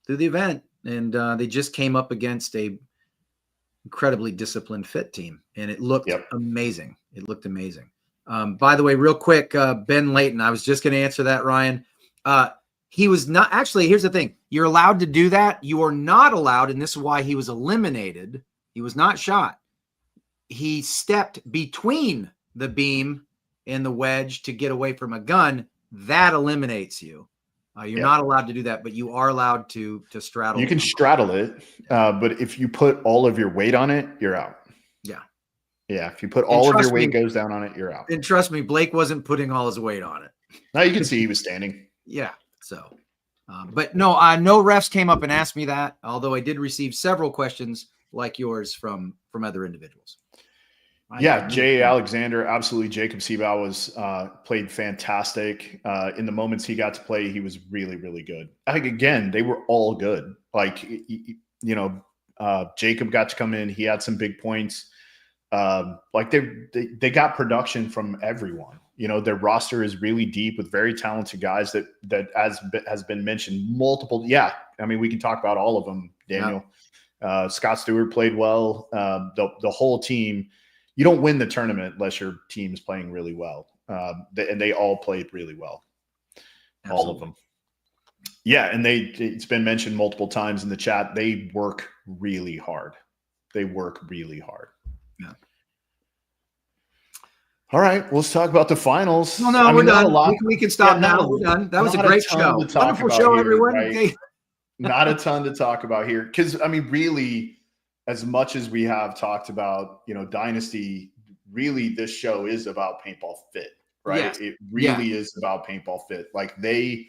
event, and they just came up against a incredibly disciplined Fit team, and it looked amazing. It looked amazing. By the way, real quick, Ben Layton, I was just going to answer that, Ryan. He was not actually. Here's the thing: you're allowed to do that. You are not allowed, and this is why he was eliminated. He was not shot. He stepped between the beam and the wedge to get away from a gun. That eliminates you. You're not allowed to do that, but you are allowed to straddle. You can straddle it, but if you put all of your weight on it, you're out. Yeah. Yeah. If you put all of your weight goes down on it, you're out. And trust me, Blake wasn't putting all his weight on it. Now you can see he was standing. Yeah. So, but no, no refs came up and asked me that, although I did receive several questions like yours from other individuals. Yeah, Jay Alexander, absolutely. Jacob Seabow was played fantastic. In the moments he got to play, he was really, really good. I think, again, they were all good. Like, Jacob got to come in. He had some big points. Like they got production from everyone. Their roster is really deep with very talented guys that has been mentioned multiple. Yeah, I mean, we can talk about all of them, Daniel. Yeah. Scott Stewart played well. The whole team. You don't win the tournament unless your team's playing really well. And they all played really well. Absolutely. All of them. Yeah, and it's been mentioned multiple times in the chat. They work really hard. Yeah. All right, let's talk about the finals. No, we're done. We can stop now. We're done. That was a great show. Wonderful show, everyone. Right? Okay. Not a ton to talk about here. Because, I mean, really, as much as we have talked about, Dynasty, really this show is about Paintball Fit, right? Yes. It really is about Paintball Fit. Like they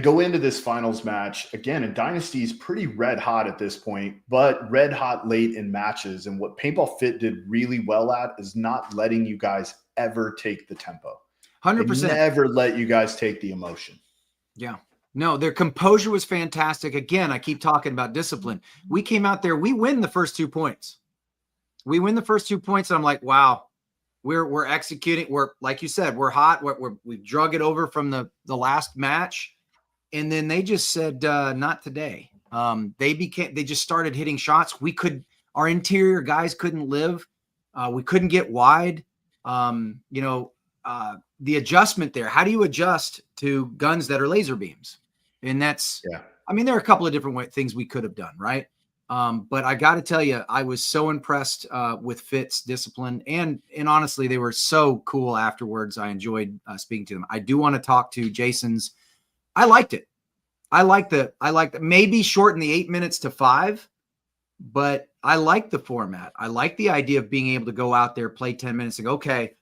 go into this finals match again, and Dynasty is pretty red hot at this point, but red hot late in matches. And what Paintball Fit did really well at is not letting you guys ever take the tempo. 100%. They never let you guys take the emotion. Yeah. No, their composure was fantastic. Again, I keep talking about discipline. We came out there, we win the first 2 points. And I'm like, wow, we're executing. We're, like you said, we're hot. We've drug it over from the last match. And then they just said, not today. They just started hitting shots. Our interior guys couldn't live. We couldn't get wide. The adjustment there. How do you adjust to guns that are laser beams? And that's, I mean, there are a couple of different things we could have done, right? But I got to tell you, I was so impressed with Fit's discipline, and honestly, they were so cool afterwards. I enjoyed speaking to them. I do want to talk to Jason's. I liked it. I liked maybe shorten the 8 minutes to 5, but I like the format. I like the idea of being able to go out there, play 10 minutes and go, okay,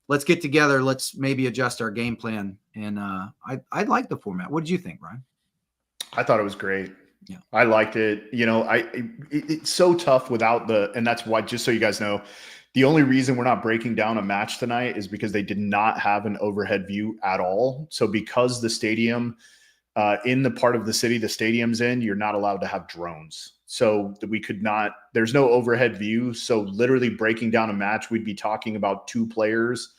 let's get together. Let's maybe adjust our game plan. And I like the format. What did you think, Ryan? I thought it was great. Yeah, I liked it. It's so tough without and that's why, just so you guys know, the only reason we're not breaking down a match tonight is because they did not have an overhead view at all. So because the stadium, in the part of the city the stadium's in, you're not allowed to have drones. So we could not, there's no overhead view. So literally breaking down a match, we'd be talking about 2 players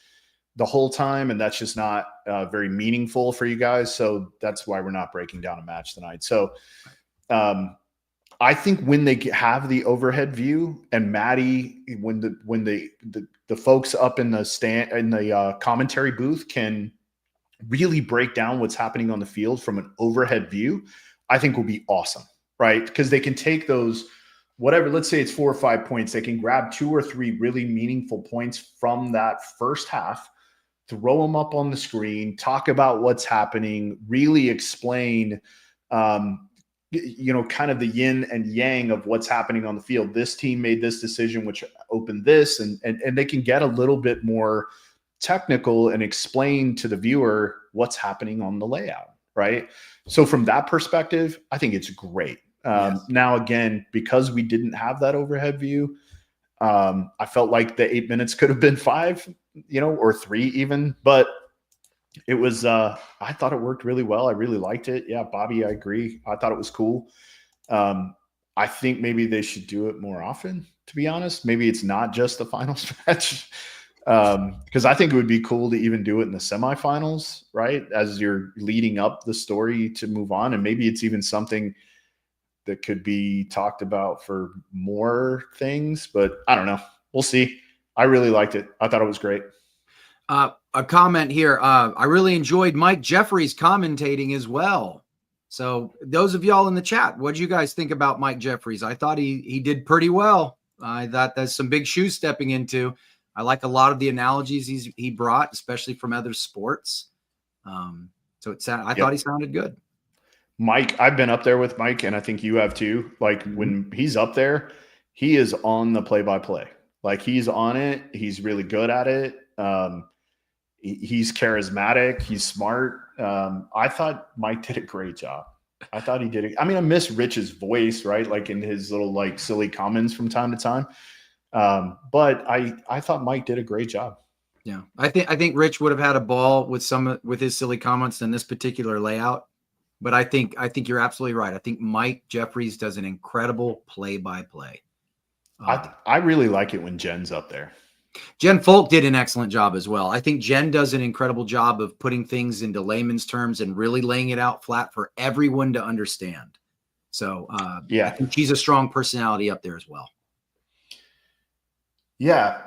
the whole time. And that's just not very meaningful for you guys. So that's why we're not breaking down a match tonight. So I think when they have the overhead view, and Maddie, when the folks up in the stand, in the commentary booth can really break down what's happening on the field from an overhead view, I think will be awesome, right? Because they can take those, whatever, let's say it's 4 or 5 points, they can grab 2 or 3 really meaningful points from that first half, throw them up on the screen, talk about what's happening, really explain, kind of the yin and yang of what's happening on the field. This team made this decision, which opened this, and they can get a little bit more technical and explain to the viewer what's happening on the layout, right? So from that perspective, I think it's great. Yes. Now, again, because we didn't have that overhead view, I felt like the 8 minutes could have been 5, or 3 even, but it was, I thought it worked really well. I really liked it. Yeah, Bobby, I agree. I thought it was cool. I think maybe they should do it more often, to be honest. Maybe it's not just the finals match. Because I think it would be cool to even do it in the semifinals, right? As you're leading up the story to move on. And maybe it's even something that could be talked about for more things, but I don't know. We'll see. I really liked it. I thought it was great. A comment here. I really enjoyed Mike Jeffries commentating as well. So those of y'all in the chat, what do you guys think about Mike Jeffries? I thought he did pretty well. I thought that's some big shoes stepping into. I like a lot of the analogies he brought, especially from other sports. So I thought he sounded good. Mike, I've been up there with Mike, and I think you have too. Like when he's up there, he is on the play-by-play. Like he's on it. He's really good at it. He's charismatic. He's smart. I thought Mike did a great job. I thought he did it. I mean, I miss Rich's voice, right? Like in his little like silly comments from time to time. But I thought Mike did a great job. Yeah, I think Rich would have had a ball with his silly comments than this particular layout. But I think you're absolutely right. I think Mike Jeffries does an incredible play-by-play. I really like it when Jen's up there. Jen Folk did an excellent job as well. I think Jen does an incredible job of putting things into layman's terms and really laying it out flat for everyone to understand. So I think she's a strong personality up there as well. Yeah.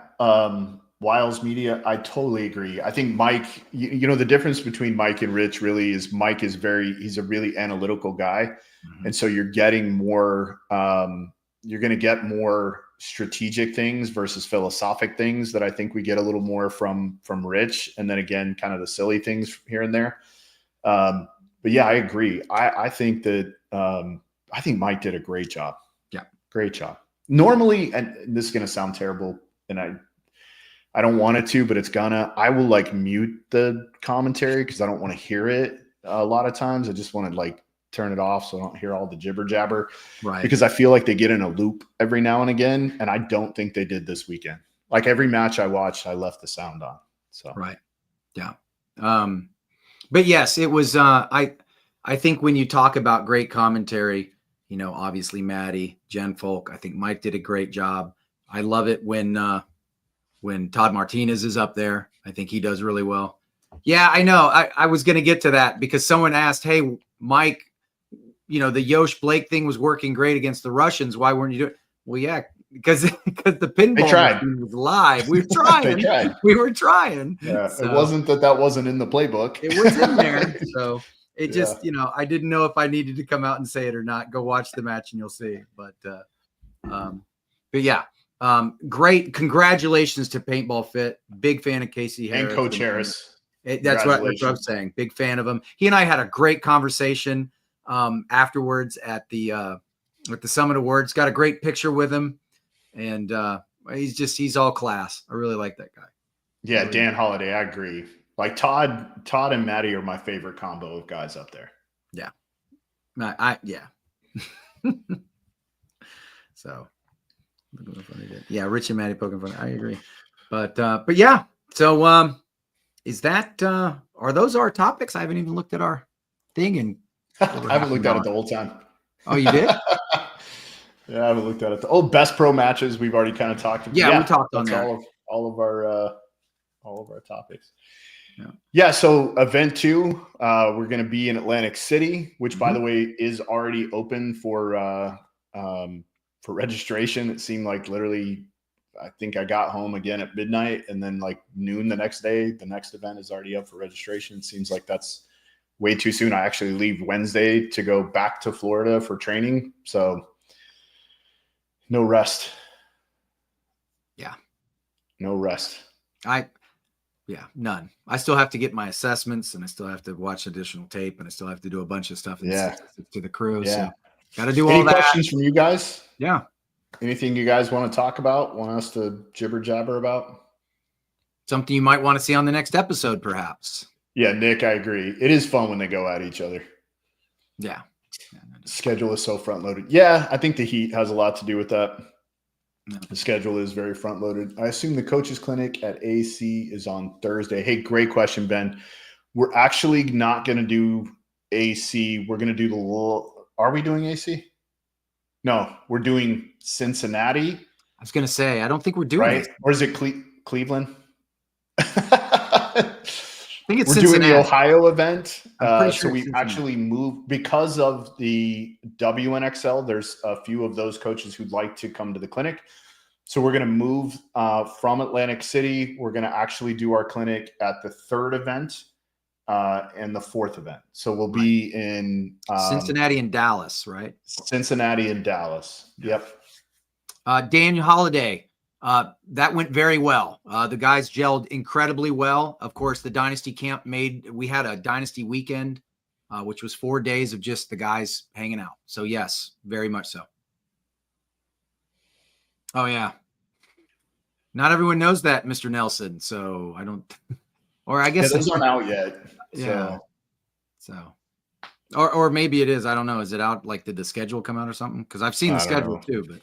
Wiles Media, I totally agree. I think Mike, you know, the difference between Mike and Rich really is Mike is he's a really analytical guy. Mm-hmm. And so you're getting more, you're going to get more strategic things versus philosophic things that I think we get a little more from Rich. And then again, kind of the silly things here and there. But yeah, I agree. I think that, I think Mike did a great job. Yeah. Great job. Normally, and this is going to sound terrible, and I don't want it to, but I will like mute the commentary because I don't want to hear it a lot of times. I just want to like turn it off so I don't hear all the jibber jabber. Right. Because I feel like they get in a loop every now and again. And I don't think they did this weekend. Like every match I watched, I left the sound on. So, right. Yeah. But yes, it was, I think when you talk about great commentary, you know, obviously Maddie, Jen Folk, I think Mike did a great job. I love it when Todd Martinez is up there. I think he does really well. Yeah, I know. I was going to get to that because someone asked, hey, Mike, you know, the Yosh Blake thing was working great against the Russians. Why weren't you doing it? Well, yeah, because the pinball machine was live. We were trying. We were trying. Yeah, so, it wasn't that wasn't in the playbook. It was in there. So it just, you know, I didn't know if I needed to come out and say it or not. Go watch the match and you'll see. But yeah. Great. Congratulations to Paintball Fit. Big fan of Casey Harris. And Coach Harris. That's what I'm saying. Big fan of him. He and I had a great conversation afterwards at the Summit Awards. Got a great picture with him. And he's all class. I really like that guy. Yeah, really Dan Holiday, I agree. Like Todd and Maddie are my favorite combo of guys up there. Yeah. Yeah. So yeah, Rich and Maddie poking fun. I agree. But yeah. So is that are those our topics? I haven't even looked at our thing and I haven't looked at it the whole time. Oh, you did? Yeah, I haven't looked at it. Buest pro matches we've already kind of talked about. Yeah, we talked on that. All of our topics. Yeah. So event 2, we're going to be in Atlantic City, which by the way is already open for registration. It seemed like literally, I think I got home again at midnight and then like noon the next day, the next event is already up for registration. It seems like that's way too soon. I actually leave Wednesday to go back to Florida for training. So no rest. Yeah. No rest. None. I still have to get my assessments and I still have to watch additional tape and I still have to do a bunch of stuff to the crew. Yeah. So got to do all that. Any questions from you guys? Yeah. Anything you guys want to talk about? Want us to jibber jabber about? Something you might want to see on the next episode, perhaps. Yeah, Nick, I agree. It is fun when they go at each other. Yeah. Schedule is so front loaded. Yeah, I think the heat has a lot to do with that. Yeah. The schedule is very front loaded. I assume the coaches clinic at AC is on Thursday. Hey, great question, Ben. We're actually not going to do AC. We're going to do are we doing AC? No, we're doing Cincinnati. I was going to say, I don't think we're doing it. Or is it Cleveland? I think it's we're Cincinnati. Doing the Ohio event. Sure so we actually moved because of the WNXL. There's a few of those coaches who'd like to come to the clinic. So we're going to move from Atlantic City. We're going to actually do our clinic at the third event and the fourth event. So we'll be in Cincinnati and Dallas, right? Cincinnati and Dallas. Yep. Daniel Holiday, that went very well. The guys gelled incredibly well. Of course, the Dynasty camp we had a Dynasty weekend, which was 4 days of just the guys hanging out. So yes, very much so. Oh yeah. Not everyone knows that, Mr. Nelson. So I don't, or I guess those aren't out yet. Yeah. So, or maybe it is. I don't know. Is it out? Like, did the schedule come out or something? Because I've seen the schedule too, but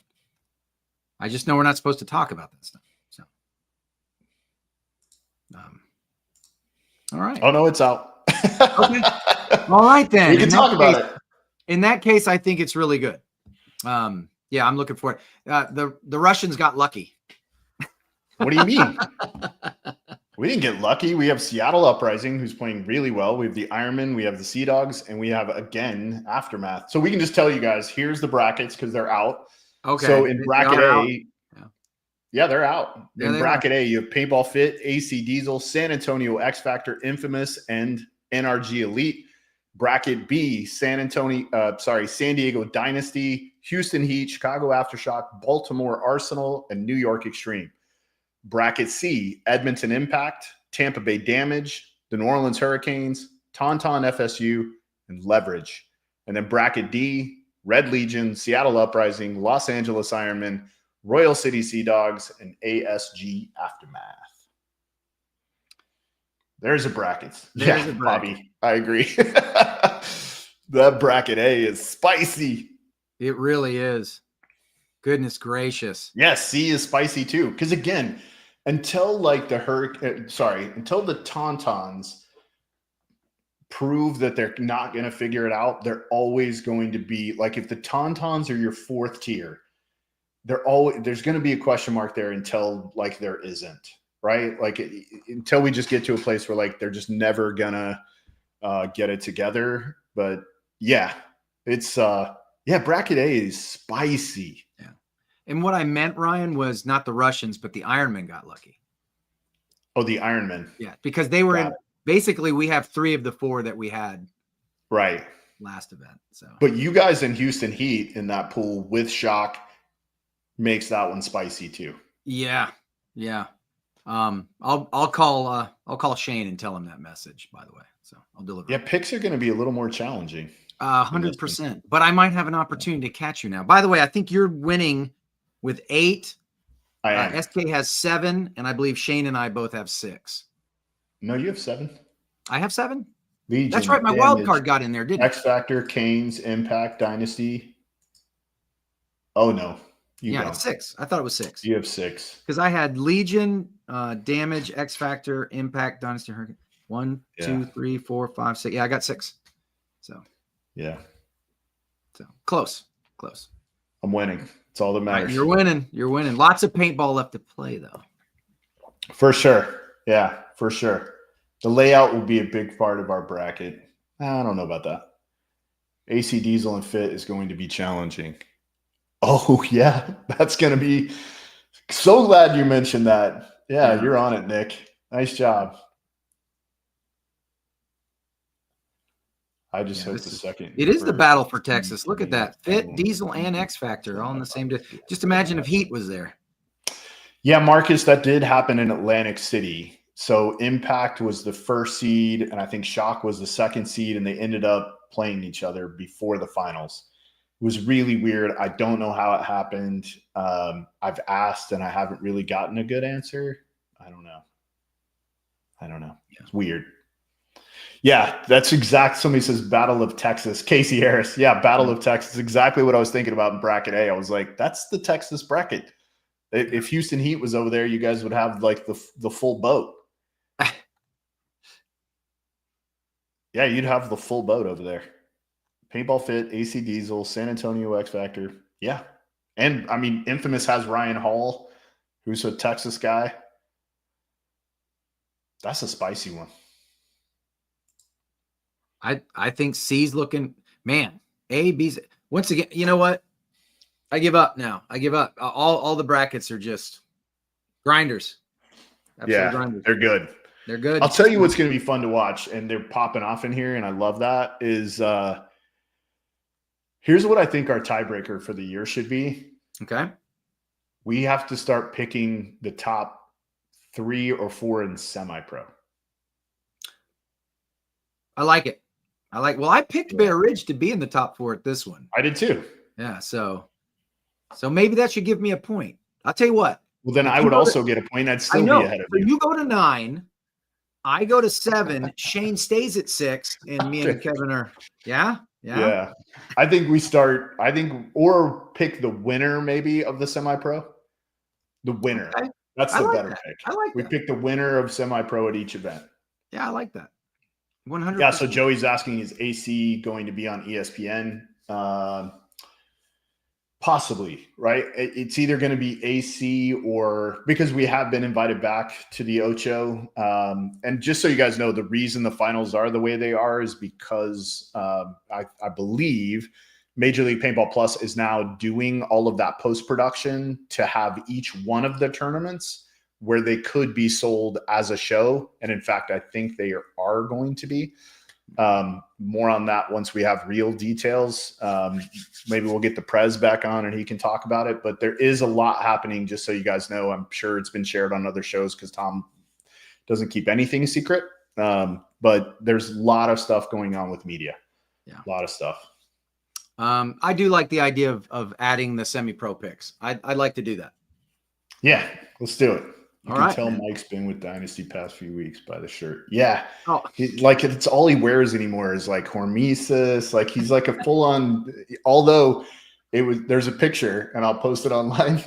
I just know we're not supposed to talk about that stuff. So, all right. Oh no, it's out. Okay. All right then. We can talk about it. In that case, I think it's really good. Yeah, I'm looking for it. The Russians got lucky. What do you mean? We didn't get lucky. We have Seattle Uprising, who's playing really well. We have the Ironman, we have the Sea Dogs, and we have, again, Aftermath. So we can just tell you guys, here's the brackets because they're out. Okay. So in bracket A, yeah, they're out. Yeah, in bracket A, you have Paintball Fit, AC Diesel, San Antonio X Factor, Infamous, and NRG Elite. Bracket B, San Diego Dynasty, Houston Heat, Chicago Aftershock, Baltimore Arsenal, and New York Extreme. Bracket C, Edmonton Impact, Tampa Bay Damage, the New Orleans Hurricanes, Tauntaun FSU, and Leverage. And then bracket D, Red Legion, Seattle Uprising, Los Angeles Ironman, Royal City Sea Dogs, and ASG Aftermath. There's a bracket. There's a bracket. Bobby, I agree. That bracket A is spicy. It really is. Goodness gracious. Yes, C is spicy too. Because again, until like until the Tauntauns prove that they're not going to figure it out, they're always going to be like, if the Tauntauns are your fourth tier, there's going to be a question mark there until like there isn't, right? Like until we just get to a place where like they're just never gonna get it together. But yeah, it's bracket A is spicy. Yeah. And what I meant, Ryan, was not the Russians, but the Ironmen got lucky. Oh, the Ironmen. Yeah, because they were basically, we have 3 of the 4 that we had last event. So, but you guys in Houston Heat in that pool with Shock makes that one spicy too. Yeah. I'll call Shane and tell him that message, by the way. So I'll deliver. Yeah, picks are going to be a little more challenging. 100%. But I might have an opportunity to catch you now. By the way, I think you're winning with 8. I am. SK has 7, and I believe Shane and I both have 6. No, you have 7. I have 7? Legion, that's right. My wild card got in there, didn't it? X Factor, Canes, Impact, Dynasty. Oh, no. It's 6. I thought it was 6. You have 6. Because I had Legion, Damage, X Factor, Impact, Dynasty, Hurricane. 1, 2, 3, 4, 5, 6. Yeah, I got 6. So. Yeah. So close. I'm winning. It's all that matters. You're winning. Lots of paintball left to play, though. For sure. Yeah, for sure. The layout will be a big part of our bracket. I don't know about that. AC Diesel and Fit is going to be challenging. Oh, yeah. That's going to be so glad you mentioned that. Yeah, you're on it, Nick. Nice job. I just hope the second. It is the battle for Texas. Look at that. Fit, Diesel, and X Factor all in the same day. Just imagine if Heat was there. Yeah, Marcus, that did happen in Atlantic City. So Impact was the first seed, and I think Shock was the second seed, and they ended up playing each other before the finals. It was really weird. I don't know how it happened. I've asked, and I haven't really gotten a good answer. I don't know. It's weird. Yeah, that's exact. Somebody says Battle of Texas. Casey Harris. Yeah, Battle of Texas. Exactly what I was thinking about in bracket A. I was like, that's the Texas bracket. If Houston Heat was over there, you guys would have like the full boat. Yeah, you'd have the full boat over there. Paintball Fit, AC Diesel, San Antonio X Factor. Yeah. And I mean, Infamous has Ryan Hall, who's a Texas guy. That's a spicy one. I think C's looking, man, A, B's. Once again, you know what? I give up now. I give up. All the brackets are just grinders. Absolute grinders. They're good. They're good. I'll tell you what's going to be fun to watch, and they're popping off in here, and I love that, is here's what I think our tiebreaker for the year should be. Okay. We have to start picking the top 3 or 4 in semi-pro. I like it. Well, I picked Bear Ridge to be in the top 4 at this one. I did too. Yeah. So maybe that should give me a point. I'll tell you what. Well, then I would also get a point. I'd still be ahead of you. You go to 9. I go to 7. Shane stays at 6, and me and Kevin are, yeah. I think we start. Or pick the winner maybe of the semi-pro. The winner. Okay. That's the better pick. I like we pick the winner of semi-pro at each event. Yeah, I like that. 100%. Yeah. So Joey's asking, is AC going to be on ESPN? Possibly, right? It's either going to be AC or, because we have been invited back to the Ocho. And just so you guys know, the reason the finals are the way they are is because I believe Major League Paintball Plus is now doing all of that post-production to have each one of the tournaments where they could be sold as a show. And in fact, I think they are going to be. More on that once we have real details. Maybe we'll get the Prez back on and he can talk about it, but there is a lot happening, just so you guys know. I'm sure it's been shared on other shows because Tom doesn't keep anything secret. But there's a lot of stuff going on with media. Yeah. A lot of stuff. I do like the idea of adding the semi-pro picks. I'd like to do that. Yeah, let's do it. You can tell man. Mike's been with Dynasty past few weeks by the shirt. Yeah. Oh. It's all he wears anymore is like Hormesis. Like he's like a full on, although there's a picture and I'll post it online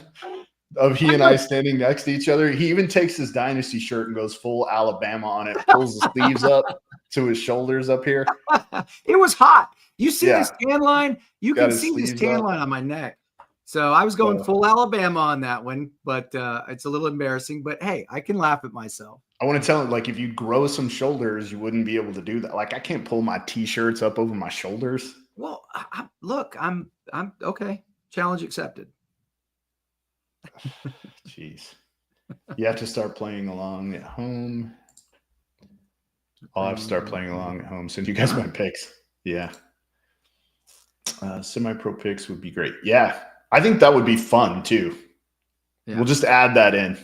of he and I standing next to each other. He even takes his Dynasty shirt and goes full Alabama on it, pulls the sleeves up to his shoulders up here. It was hot. You see this tan line? You Got can see this tan line on my neck. So I was going full Alabama on that one, but it's a little embarrassing. But hey, I can laugh at myself. I want to tell him, like, if you grow some shoulders, you wouldn't be able to do that. Like, I can't pull my t-shirts up over my shoulders. Well, look, I'm okay. Challenge accepted. Jeez, you have to start playing along at home. I'll have to start playing along at home. Send you guys my picks. Yeah, semi-pro picks would be great. Yeah. I think that would be fun too. Yeah. We'll just add that in.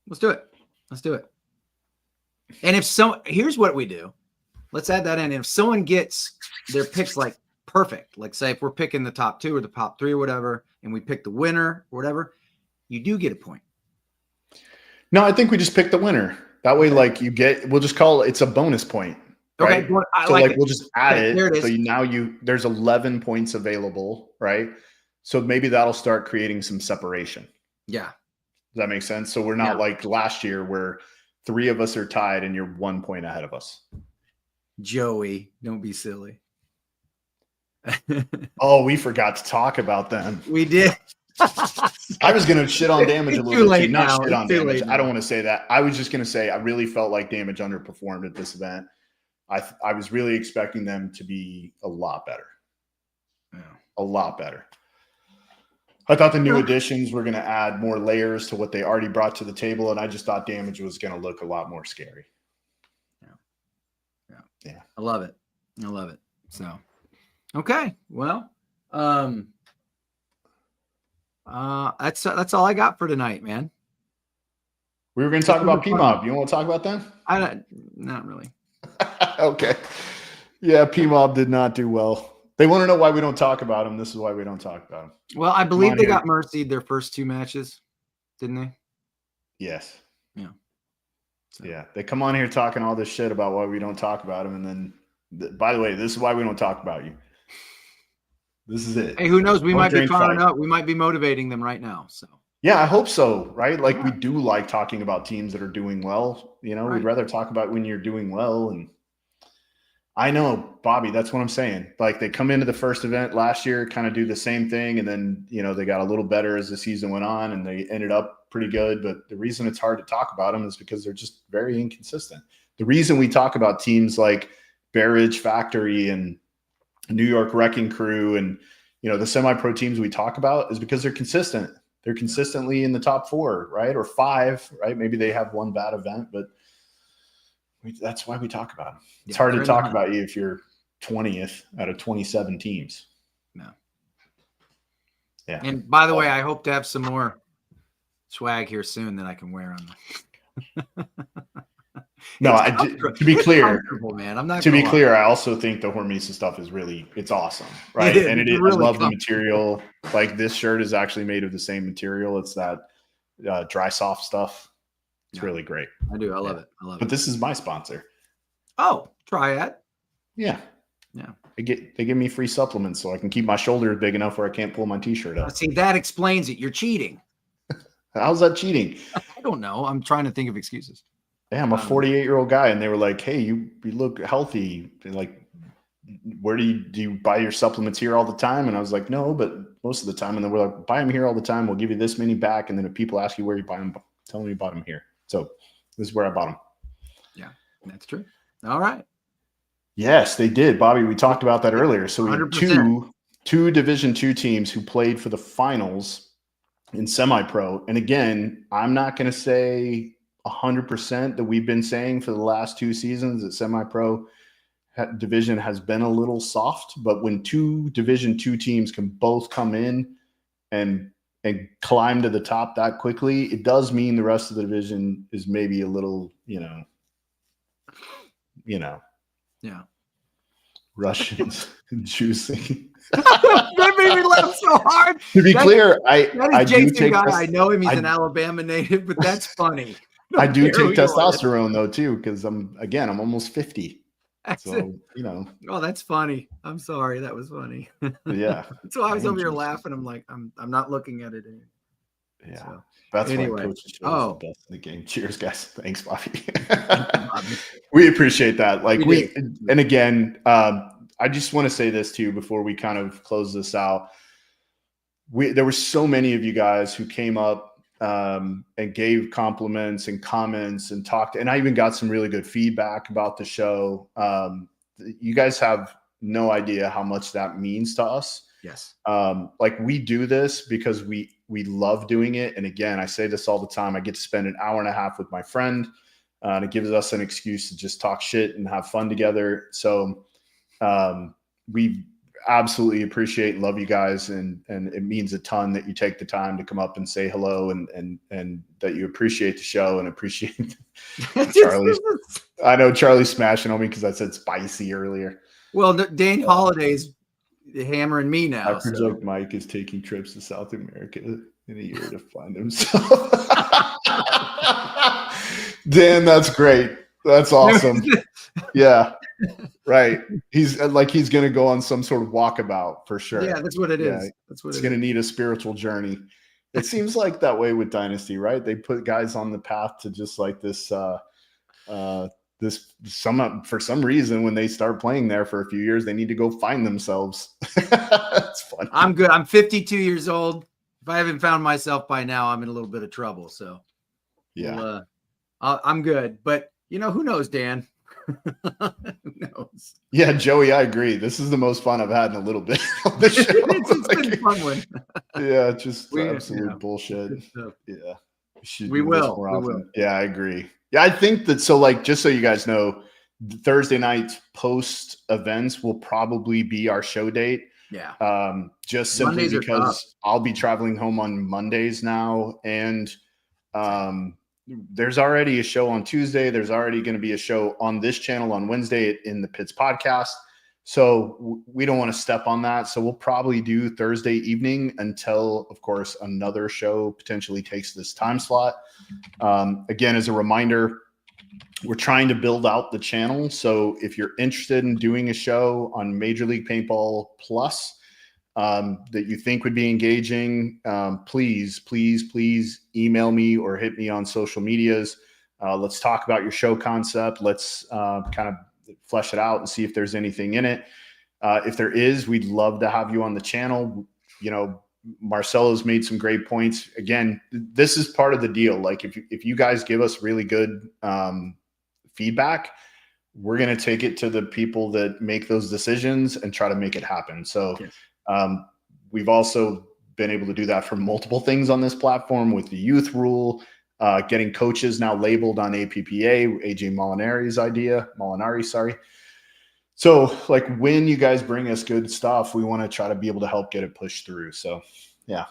Let's do it. And here's what we do. Let's add that in. If someone gets their picks like perfect, like say if we're picking the top 2 or the top 3 or whatever, and we pick the winner or whatever, you do get a point. No, I think we just pick the winner. That way, like we'll just call it's a bonus point. Right? Okay. So we'll just add it. There it is. So now there's 11 points available, right? So maybe that'll start creating some separation. Yeah. Does that make sense? So we're not like last year where 3 of us are tied and you're 1 point ahead of us. Joey, don't be silly. Oh, we forgot to talk about them. We did. I was going to shit on Damage a little bit. Not shit on Damage. I don't want to say that. I was just going to say I really felt like Damage underperformed at this event. I was really expecting them to be a lot better. Yeah. A lot better. I thought the new additions were going to add more layers to what they already brought to the table, and I just thought Damage was going to look a lot more scary. Yeah. I love it. So, okay. Well, that's all I got for tonight, man. We were going to talk about PMOB. You want to talk about them? Not really. Okay. Yeah, PMOB did not do well. They want to know why we don't talk about them. This is why we don't talk about them. Well, I believe they got mercied their first 2 matches, didn't they? Yes. Yeah. So. Yeah. They come on here talking all this shit about why we don't talk about them. And then, by the way, this is why we don't talk about you. This is it. Hey, who knows? We might be firing up. We might be motivating them right now. So. Yeah, I hope so. Right. Like we do like talking about teams that are doing well. You know, we'd rather talk about when you're doing well. And I know, Bobby, that's what I'm saying. Like they come into the first event last year, kind of do the same thing. And then, they got a little better as the season went on and they ended up pretty good. But the reason it's hard to talk about them is because they're just very inconsistent. The reason we talk about teams like Bear Ridge Factory and New York Wrecking Crew and, the semi-pro teams we talk about is because they're consistent. They're consistently in the top 4, right? Or 5, right? Maybe they have one bad event, but that's why we talk about them. It's hard to talk about you if you're 20th out of 27 teams. No. Yeah. And by the way, I hope to have some more swag here soon that I can wear on my. No, to be clear, man, I'm not. To be clear, I also think the Hormesis stuff is it's awesome, right? And it is. Really I love the material. Like this shirt is actually made of the same material. It's that dry soft stuff. It's really great. I do. I love it. But this is my sponsor. Oh, Triad. Yeah. Yeah. They give me free supplements so I can keep my shoulders big enough where I can't pull my t-shirt up. See, that explains it. You're cheating. How's that cheating? I don't know. I'm trying to think of excuses. Yeah, I'm a 48-year-old guy, and they were like, "Hey, you look healthy. Like, where do you buy your supplements here all the time?" And I was like, "No, but most of the time." And they were like, "Buy them here all the time. We'll give you this many back." And then if people ask you where you buy them, tell them you bought them here. So this is where I bought them. Yeah, that's true. All right. Yes, they did, Bobby. We talked about that earlier. So we had two Division II teams who played for the finals in semi-pro. And again, I'm not going to say 100% that we've been saying for the last 2 seasons that semi-pro division has been a little soft, but when 2 Division II teams can both come in and climb to the top that quickly, it does mean the rest of the division is maybe a little, yeah, Russians juicing. That made me laugh so hard. To be clear, I do take I know him. He's an Alabama native, but that's funny. I do take testosterone though too, because I'm almost 50. So Oh, that's funny. I'm sorry, that was funny. Yeah. So I was over here laughing. I'm like, I'm not looking at it anymore. Yeah. So, that's anyway. why Coach is the best in the game. Cheers, guys. Thanks, Bobby. We appreciate that. Like and again, I just want to say this too before we kind of close this out. There were so many of you guys who came up and gave compliments and comments and talked, and I even got some really good feedback about the show. You guys have no idea how much that means to us. Yes. Like we do this because we love doing it. And again, I say this all the time. I get to spend an hour and a half with my friend, and it gives us an excuse to just talk shit and have fun together. So we absolutely appreciate and love you guys, and it means a ton that you take the time to come up and say hello and that you appreciate the show and appreciate Charlie's. I know Charlie's smashing on me because I said spicy earlier. Well, Dane Holiday's hammering me now. I project Mike is taking trips to South America in a year to find himself. Dan, that's great. That's awesome. Yeah, right. He's going to go on some sort of walkabout for sure. Yeah, that's what it is. That's what it's going to need a spiritual journey. It seems like that way with Dynasty, right? They put guys on the path to just like this. For some reason, when they start playing there for a few years, they need to go find themselves. It's fun. I'm good. I'm 52 years old. If I haven't found myself by now, I'm in a little bit of trouble. So yeah, I'm good. But who knows, Dan? Who knows? Yeah, Joey, I agree. This is the most fun I've had in a little bit on the show. It's been a fun one. Yeah, just absolute bullshit. Yeah, we will. Yeah, I agree. Yeah, I think that. So, like, just so you guys know, Thursday nights post events will probably be our show date. Yeah. Just simply Mondays because I'll be traveling home on Mondays now, and there's already a show on Tuesday. There's already going to be a show on this channel on Wednesday in the Pits podcast. So we don't want to step on that. So we'll probably do Thursday evening until, of course, another show potentially takes this time slot. Again, as a reminder, we're trying to build out the channel. So if you're interested in doing a show on Major League Paintball Plus that you think would be engaging, please email me or hit me on social medias. Let's talk about your show concept. Let's kind of flesh it out and see if there's anything in it. If there is, we'd love to have you on the channel. Marcelo's made some great points. Again, this is part of the deal. Like if you guys give us really good feedback, we're going to take it to the people that make those decisions and try to make it happen. So we've also been able to do that for multiple things on this platform with the youth rule, getting coaches now labeled on APPA, AJ Molinari, sorry. So like when you guys bring us good stuff, we want to try to be able to help get it pushed through. So yeah.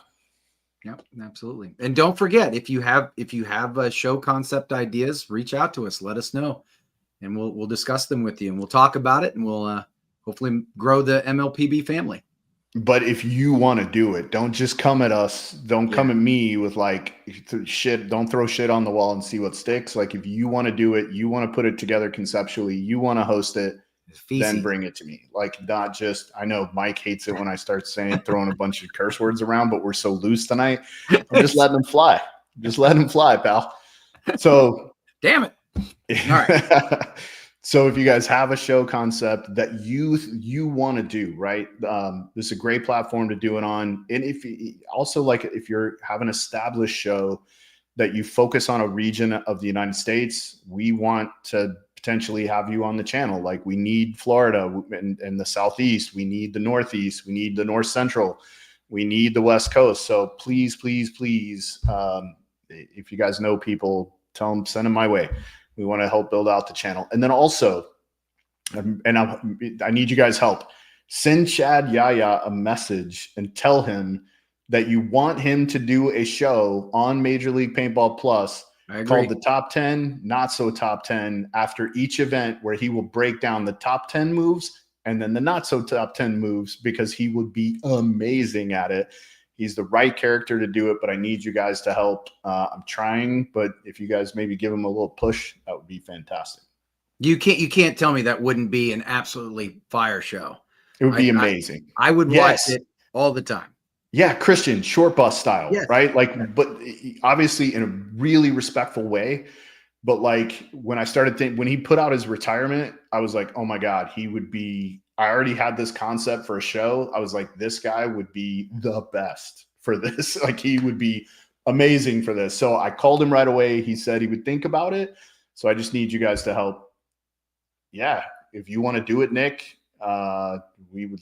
Yep, absolutely. And don't forget, if you have show concept ideas, reach out to us, let us know, and we'll discuss them with you, and we'll talk about it, and we'll hopefully grow the MLPB family. But if you want to do it, don't just come at us. Don't come at me with like shit. Don't throw shit on the wall and see what sticks. Like if you want to do it, you want to put it together conceptually, you want to host it, then bring it to me. Like not just, I know Mike hates it when I start throwing a bunch of curse words around, but we're so loose tonight. I'm just letting them fly. Just let them fly, pal. So damn it. All right. So if you guys have a show concept that you want to do, right? This is a great platform to do it on. And if you have an established show that you focus on a region of the United States, we want to potentially have you on the channel. Like we need Florida and the Southeast. We need the Northeast. We need the North Central. We need the West Coast. So please, please, please, if you guys know people, tell them, send them my way. We want to help build out the channel. And then also, I need you guys' help. Send Chad Yaya a message and tell him that you want him to do a show on Major League Paintball Plus called the Top 10, Not So Top 10 after each event, where he will break down the top 10 moves and then the not so top 10 moves, because he would be amazing at it. He's the right character to do it, but I need you guys to help. I'm trying, but if you guys maybe give him a little push, that would be fantastic. You can't tell me that wouldn't be an absolutely fire show. It would be amazing. I would watch it all the time. Yeah, Christian, short bus style, right? Like, but obviously in a really respectful way. But like when I started thinking, when he put out his retirement, I was like, oh my God, I already had this concept for a show. I was like, this guy would be the best for this. Like he would be amazing for this. So I called him right away. He said he would think about it. So I just need you guys to help. Yeah. If you want to do it, Nick, we would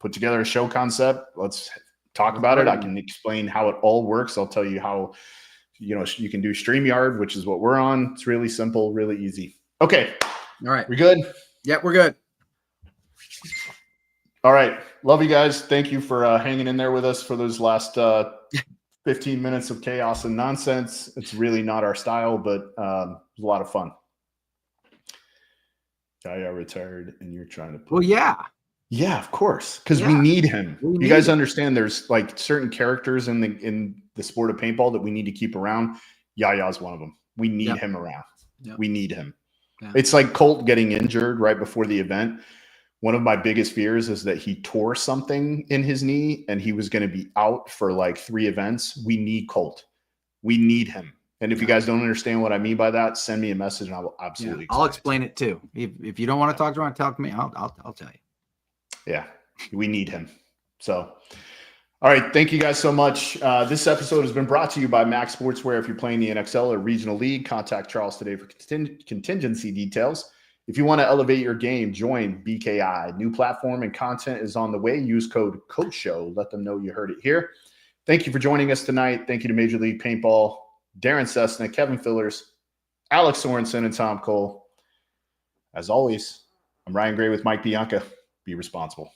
put together a show concept. Let's talk about it. I can explain how it all works. I'll tell you how, you can do StreamYard, which is what we're on. It's really simple, really easy. Okay. All right. We good? Yeah, we're good. All right. Love you guys. Thank you for hanging in there with us for those last 15 minutes of chaos and nonsense. It's really not our style, but it was a lot of fun. Yaya retired and you're trying to Well, yeah. Yeah, of course. Because we need him. You guys understand there's like certain characters in the sport of paintball that we need to keep around. Yaya's one of them. We need him around. We need him. It's like Colt getting injured right before the event. One of my biggest fears is that he tore something in his knee and he was going to be out for like 3 events. We need Colt. We need him. And if you guys don't understand what I mean by that, send me a message and I will absolutely. I'll explain it too. If you don't want to talk to me, I'll tell you. Yeah, we need him. So, all right. Thank you guys so much. This episode has been brought to you by Max Sportswear. If you're playing the NXL or regional league, contact Charles today for contingency details. If you want to elevate your game, join BKI. New platform and content is on the way. Use code COACHSHOW. Let them know you heard it here. Thank you for joining us tonight. Thank you to Major League Paintball, Darren Cessna, Kevin Fillers, Alex Sorensen, and Tom Cole. As always, I'm Ryan Gray with Mike Bianca. Be responsible.